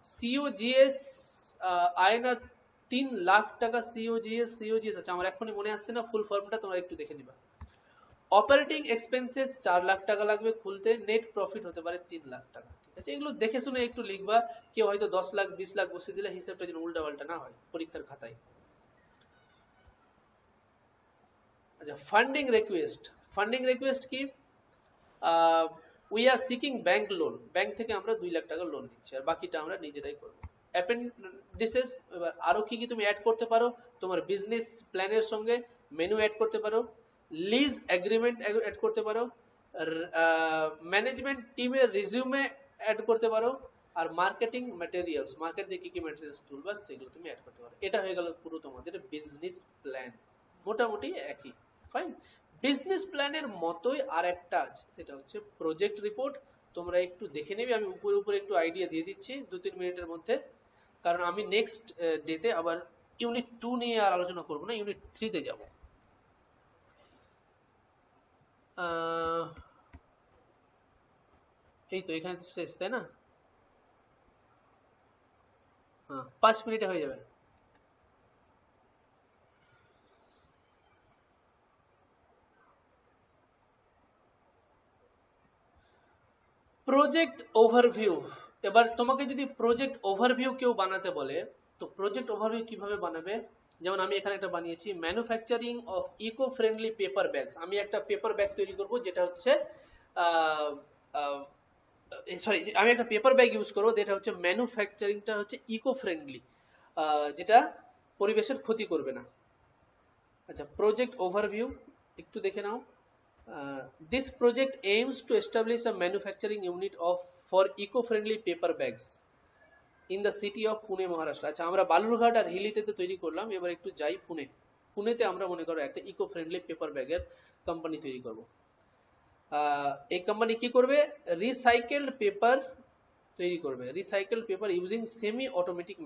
[SPEAKER 1] সিওজিএস আয়না 3 লাখ টাকা, সিওজিএস আচ্ছা আমার এখনই মনে আসছে না ফুল ফর্মটা, তোমরা একটু দেখে নিবা। অপারেটিং এক্সপেন্সেস 4 লাখ টাকা লাগবে খুলতে, নেট প্রফিট হতে পারে 3 লাখ টাকা। ঠিক আছে, এগুলো দেখে শুনে একটু লিখবা, কেউ হয়তো 10 লাখ 20 লাখ বসে দিলে হিসাবটা যেন উল্টা পাল্টা না হয় পরীক্ষার খাতায়। আচ্ছা, ফান্ডিং রিকোয়েস্ট কি? We are seeking bank loan, bank থেকে আমরা 2 লাখ টাকা লোন নিচ্ছি, আর বাকিটা আমরা নিজেরাই করব। অ্যাপেন্ডিসেস, এবার আরো কি তুমি অ্যাড করতে পারো তোমার বিজনেস প্ল্যানের সঙ্গে? মেনু অ্যাড করতে পারো, লিজ এগ্রিমেন্ট অ্যাড করতে পারো, ম্যানেজমেন্ট টিমের রিজিউমে অ্যাড করতে পারো, আর মার্কেটিং ম্যাটেরিয়ালস, মার্কেট থেকে কি কি ম্যাটেরিয়ালস তুলবা সেগুলো তুমি অ্যাড করতে পারো। এটা হয়ে গেল পুরো তোমাদের বিজনেস প্ল্যান, মোটামুটি একই। ফাইন। বিজনেস প্ল্যানের মতোই আর একটা আছে, সেটা হচ্ছে প্রজেক্ট রিপোর্ট। তোমরা একটু দেখে নেবে, আমি উপরে একটু আইডিয়া দিয়ে দিচ্ছি 2-3 মিনিটের মধ্যে, কারণ আমি নেক্সট ডেতে আবার ইউনিট 2 নিয়ে আর আলোচনা করব না, ইউনিট 3 তে যাব। এই তো এখানে শেষ, তাই না? হ্যাঁ, 5 মিনিটে হয়ে যাবে। Project overview. এবার তোমাকে যদি প্রজেক্ট ওভারভিউ কেউ বানাতে বলে, তো প্রজেক্ট ওভারভিউ কিভাবে বানাবে? যেমন আমি এখানে একটা বানিয়েছি, manufacturing of eco friendly paper bags. আমি একটা পেপার ব্যাগ তৈরি করব যেটা হচ্ছে আমি একটা পেপার ব্যাগ ইউজ করবো যেটা হচ্ছে ম্যানুফ্যাকচারিংটা হচ্ছে ইকো ফ্রেন্ডলি, যেটা পরিবেশের ক্ষতি করবে না। আচ্ছা, প্রজেক্ট ওভারভিউ একটু দেখে নাও। This project aims to establish a manufacturing unit for eco-friendly paper bags in the city of Pune, Maharashtra. আচ্ছা, আমরা বালুরঘাট আর হিলিতে তো তৈরি করলাম, এবার একটু যাই পুনেতে আমরা মনে করো একটা ইকো ফ্রেন্ডলি পেপার ব্যাগের কোম্পানি তৈরি করব। এই কোম্পানি কি করবে? রিসাইকেলড পেপার তৈরি করবে, recycled paper using semi automatic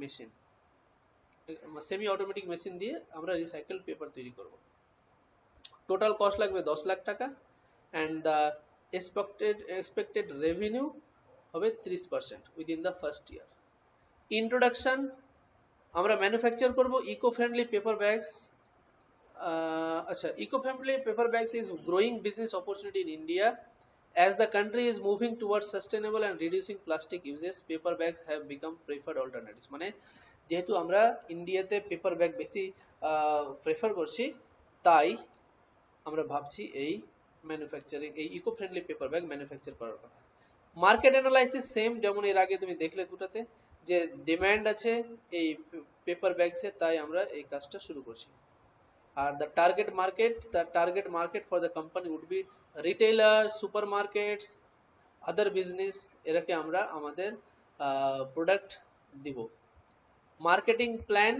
[SPEAKER 1] machine দিয়ে আমরা রিসাইকেলড পেপার তৈরি করব। টোটাল কস্ট লাগবে 10 লাখ টাকা, and the expected revenue হবে 30% within the first year. Introduction, আমরা ম্যানুফ্যাকচার করব ইকো ফ্রেন্ডলি পেপার ব্যাগস। আচ্ছা, eco friendly paper bags is growing business opportunity in India as the country is moving towards sustainable and reducing plastic uses. Paper bags have become preferred alternatives. মানে যেহেতু আমরা ইন্ডিয়াতে পেপার ব্যাগ বেশি প্রেফার করছি, তাই আমরা ভাবছি এই ম্যানুফ্যাকচারিং, এই eco friendly paper bag manufacture করার কথা। মার্কেট অ্যানালাইসিস সেম, যেমন এর আগে তুমি দেখলে দুটাতে যে ডিমান্ড আছে এই পেপার ব্যাগসে, তাই আমরা এই কাজটা শুরু করছি। আর the target market for the company would be retailer, super markets, other business, এরাকে আমরা আমাদের প্রোডাক্ট দিব। মার্কেটিং প্ল্যান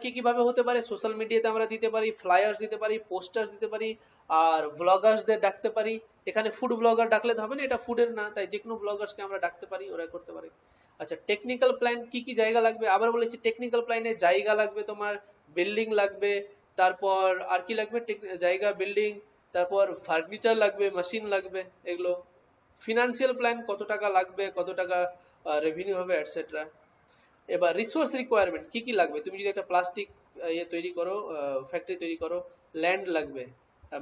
[SPEAKER 1] কি কিভাবে হতে পারে? সোশ্যাল মিডিয়াতে আমরা দিতে পারি, ফ্লায়ার্স দিতে পারি, পোস্টার্স দিতে পারি, আর ব্লগার্সদের ডাকতে পারি। এখানে ফুড ব্লগার ডাকলে হবে না, এটা ফুডের না, তাই যে কোনো ব্লগার্সকে আমরা ডাকতে পারি, ওরা করতে পারে। আচ্ছা, টেকনিক্যাল প্ল্যান কি কি জায়গা লাগবে? আবার বলেছি টেকনিক্যাল প্ল্যানে জায়গা লাগবে, তোমার বিল্ডিং লাগবে, তারপর আর কি লাগবে? জায়গা, বিল্ডিং, তারপর ফার্নিচার লাগবে, মেশিন লাগবে, এগুলো। ফিনান্সিয়াল প্ল্যান, কত টাকা লাগবে, কত টাকা রেভিনিউ হবে, এটসেট্রা। এবার রিসোর্স রিকোয়ারমেন্ট কি কি লাগবে? তুমি যদি একটা প্লাস্টিক তৈরি করো, ফ্যাক্টরি তৈরি করো, ল্যান্ড লাগবে,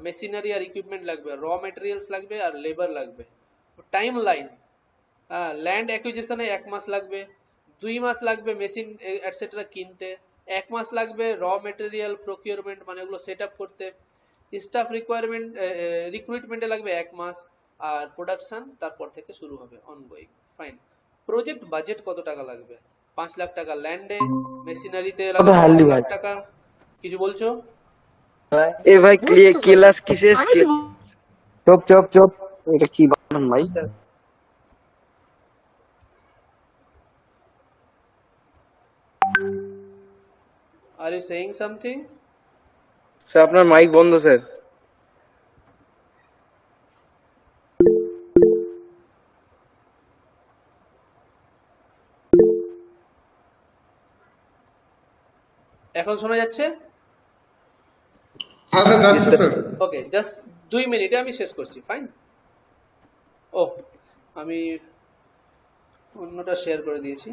[SPEAKER 1] মেশিনারি আর ইকুইপমেন্ট লাগবে, র ম্যাটেরিয়ালস লাগবে, আর লেবার লাগবে। টাইম লাইন, ল্যান্ড অ্যাকুইজিশনে 1 মাস লাগবে, 2 মাস লাগবে মেশিন এটসেট্রা কিনতে, 1 মাস লাগবে র ম্যাটেরিয়াল প্রকিউরমেন্ট মানে ওগুলো সেট আপ করতে, স্টাফ রিকোয়ারমেন্ট রিক্রুটমেন্টে লাগবে 1 মাস, আর প্রোডাকশন তারপর থেকে শুরু হবে অনগোয়িং। ফাইন। প্রজেক্ট বাজেট কত টাকা লাগবে? 5 লাখ টাকা ল্যান্ডে, মেশিনারিতে লাগবে 5 লাখ টাকা। কিছু বলছো?
[SPEAKER 4] এ ভাই ক্লাস কিসে এসছে?
[SPEAKER 3] চুপ, এটা কি বানান ভাই?
[SPEAKER 1] Are you saying something?
[SPEAKER 4] Sir আপনার মাইক বন্ধ স্যার।
[SPEAKER 1] এখন শোনা যাচ্ছে?
[SPEAKER 13] হ্যাঁ স্যার যাচ্ছে স্যার।
[SPEAKER 1] ওকে, জাস্ট 2 মিনিটে আমি শেষ করছি। ফাইন। ও, আমি অন্যটা শেয়ার করে দিয়েছি।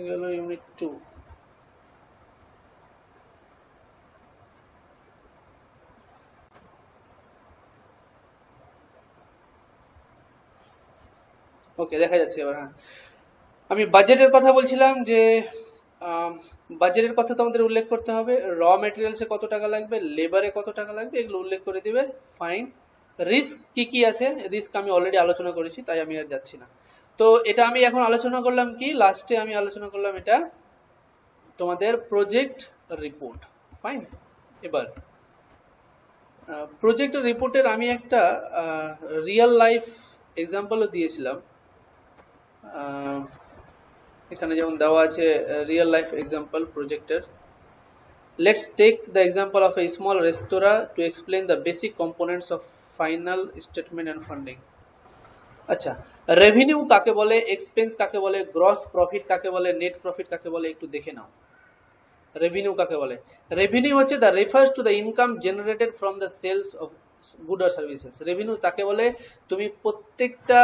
[SPEAKER 1] গেল ইউনিট 2। ওকে, দেখা যাচ্ছে এবার। হ্যাঁ, আমি বাজেটের কথা বলছিলাম যে বাজেটের কথা তোমাদের উল্লেখ করতে হবে। র মেটেরিয়ালসে কত টাকা লাগবে, লেবারে কত টাকা লাগবে, এগুলো উল্লেখ করে দিবে। ফাইন। রিস্ক কি কি আছে, রিস্ক আমি অলরেডি আলোচনা করেছি, তাই আমি আর যাচ্ছি না। তো এটা আমি এখন আলোচনা করলাম কি, লাস্টে আমি আলোচনা করলাম এটা তোমাদের প্রজেক্ট রিপোর্ট। ফাইন। এবার প্রজেক্ট রিপোর্টের আমি একটা রিয়েল লাইফ এক্সাম্পলও দিয়েছিলাম। এখানে যেমন দেওয়া আছে রিয়েল লাইফ এক্সাম্পল প্রজেক্টের। Let's take the example of a small restaurant to explain the basic components of final statement and funding. আচ্ছা, রেভিনিউ কাকে বলে, এক্সপেন্স কাকে বলে, গ্রস প্রফিট কাকে বলে, নেট প্রফিট কাকে বলে, একটু দেখে নাও। রেভিনিউ কাকে বলে? রেভিনিউ হচ্ছে the refers to the income generated from the sales of good আর সার্ভিসেস। রেভিনিউ তাকে বলে তুমি প্রত্যেকটা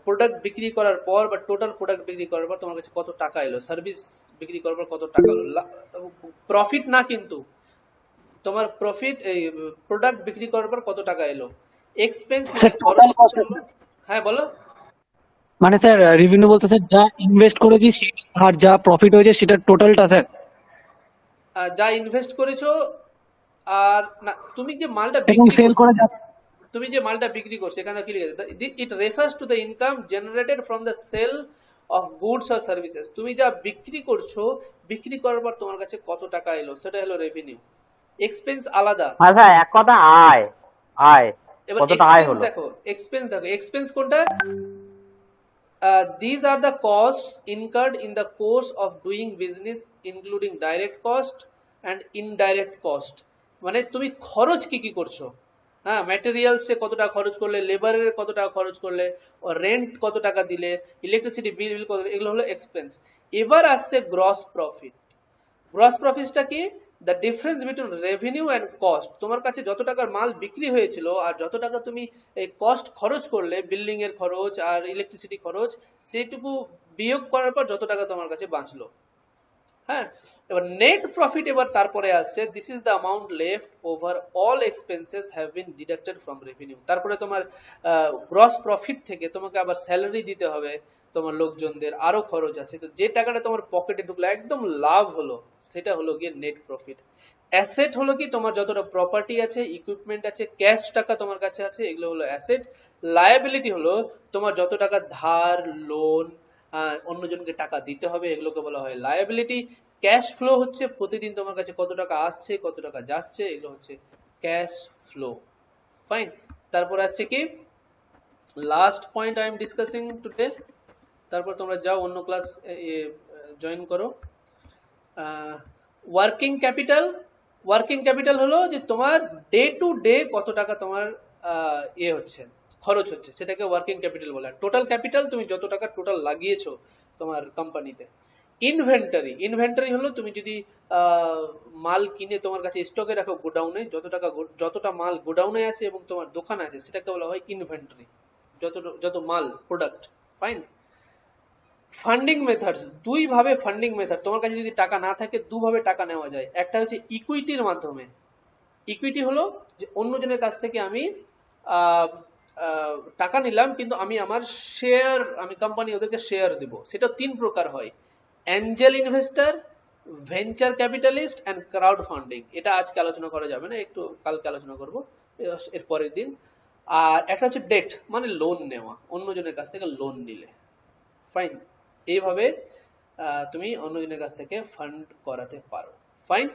[SPEAKER 1] প্রোডাক্ট বিক্রি করার পর বা টোটাল প্রোডাক্ট বিক্রি করার পর তোমার কাছে কত টাকা এলো, সার্ভিস বিক্রি করার পর কত টাকা এলো। প্রফিট না, কিন্তু তোমার প্রফিট এই প্রোডাক্ট বিক্রি করার পর কত টাকা এলো। এক্সপেন্স হ্যাঁ বলো।
[SPEAKER 6] মানে স্যার রেভিনিউ বলতে স্যার যা ইনভেস্ট করেছি আর যা প্রফিট হয়েছে সেটা টোটালটা স্যার।
[SPEAKER 1] যা ইনভেস্ট করেছো আর না, তুমি যে মালটা বিক্রি করছো এখানে কি লিখেছে, it refers to the income generated from the sale of goods or services. তুমি যা বিক্রি করছো, বিক্রি করার পর তোমার কাছে কত টাকা এলো, সেটা হলো রেভিনিউ। এক্সপেন্স আলাদা।
[SPEAKER 10] আচ্ছা, এক কথা আয়, কতটা আয় হলো।
[SPEAKER 1] দেখো এক্সপেন্স কোনটা? These are the costs incurred in the course of doing business including direct cost and indirect cost. মানে তুমি খরচ কি কি করছো, হ্যাঁ, ম্যাটেরিয়ালসে কত টাকা খরচ করলে, লেবারের কত টাকা খরচ করলে, রেন্ট কত টাকা দিলে, ইলেকট্রিসিটি বিল কত, এগুলো হলো এক্সপেন্স। এবার আসছে গ্রস প্রফিট। গ্রস প্রফিটটা কি? The difference between revenue and cost. তোমার কাছে যত টাকার মাল বিক্রি হয়েছিল আর যত টাকা তুমি এই কস্ট খরচ করলে, বিল্ডিং এর খরচ আর ইলেকট্রিসিটি খরচ, সেটুকু বিয়োগ করার পর যত টাকা তোমার কাছে বাঁচলো। হ্যাঁ, এবার নেট প্রফিট এবার তারপরে আসছে, this is the amount left over all expenses have been deducted from revenue. তারপরে তোমার গ্রস প্রফিট থেকে তোমাকে আবার স্যালারি দিতে হবে, তোমার লোকজনদের আরো খরচ আছে, তো যে টাকাটা তোমার পকেটে ঢুকলো একদম লাভ হলো, সেটা হলো গিয়ে নেট প্রফিট। অ্যাসেট হলো কি তোমার যতটা প্রপার্টি আছে, ইকুইপমেন্ট আছে, ক্যাশ টাকা তোমার কাছে আছে, এগুলো হলো অ্যাসেট। লায়াবিলিটি হলো তোমার যত টাকা ধার, লোন, অন্যজনকে টাকা দিতে হবে, এগুলোকে বলা হয় লায়াবিলিটি। ক্যাশ ফ্লো হচ্ছে প্রতিদিন তোমার কাছে কত টাকা আসছে, কত টাকা যাচ্ছে, এগুলো হচ্ছে ক্যাশ ফ্লো। ফাইন। তারপর আসছে কি last point I am discussing today. তারপর তোমরা যাও অন্য ক্লাস জয়েন করো। Working capital. ওয়ার্কিং ক্যাপিটাল হলো যে তোমার ডে টু ডে কত টাকা তোমার হচ্ছে, খরচ হচ্ছে, সেটাকে ওয়ার্কিং ক্যাপিটাল বলে। টোটাল ক্যাপিটাল তুমি যত টাকা টোটাল লাগিয়েছো তোমার কোম্পানিতে। ইনভেন্টরি। ইনভেন্টরি হলো তুমি যদি মাল কিনে তোমার কাছে স্টকে রাখো গোডাউনে, যতটা মাল গোডাউনে আছে এবং তোমার দোকানে আছে, সেটাকে বলা হয় ইনভেন্টরি, যত মাল প্রোডাক্ট। ফাইন। Funding methods. দুই ভাবে ফান্ডিং মেথড। তোমার কাছে যদি টাকা না থাকে, দুভাবে টাকা নেওয়া যায়। একটা হচ্ছে ইকুইটির মাধ্যমে। ইকুইটি হলো যে অন্যজনের কাছ থেকে আমি টাকা নিলাম, কিন্তু আমি আমার শেয়ার, আমি কোম্পানি ওদেরকে শেয়ার দেব। সেটা তিন প্রকার হয়: angel investor, venture capitalist and crowd funding. এটা আজকে আলোচনা করা যাবে না, একটু কালকে আলোচনা করব, এর পরের দিন। আর একটা হচ্ছে ডেট, মানে লোন নেওয়া, অন্যজনের কাছ থেকে লোন নিলে। ফাইন। এইভাবে তুমি অন্যজনের কাছ থেকে ফান্ড করাতে পারো। ফাইন।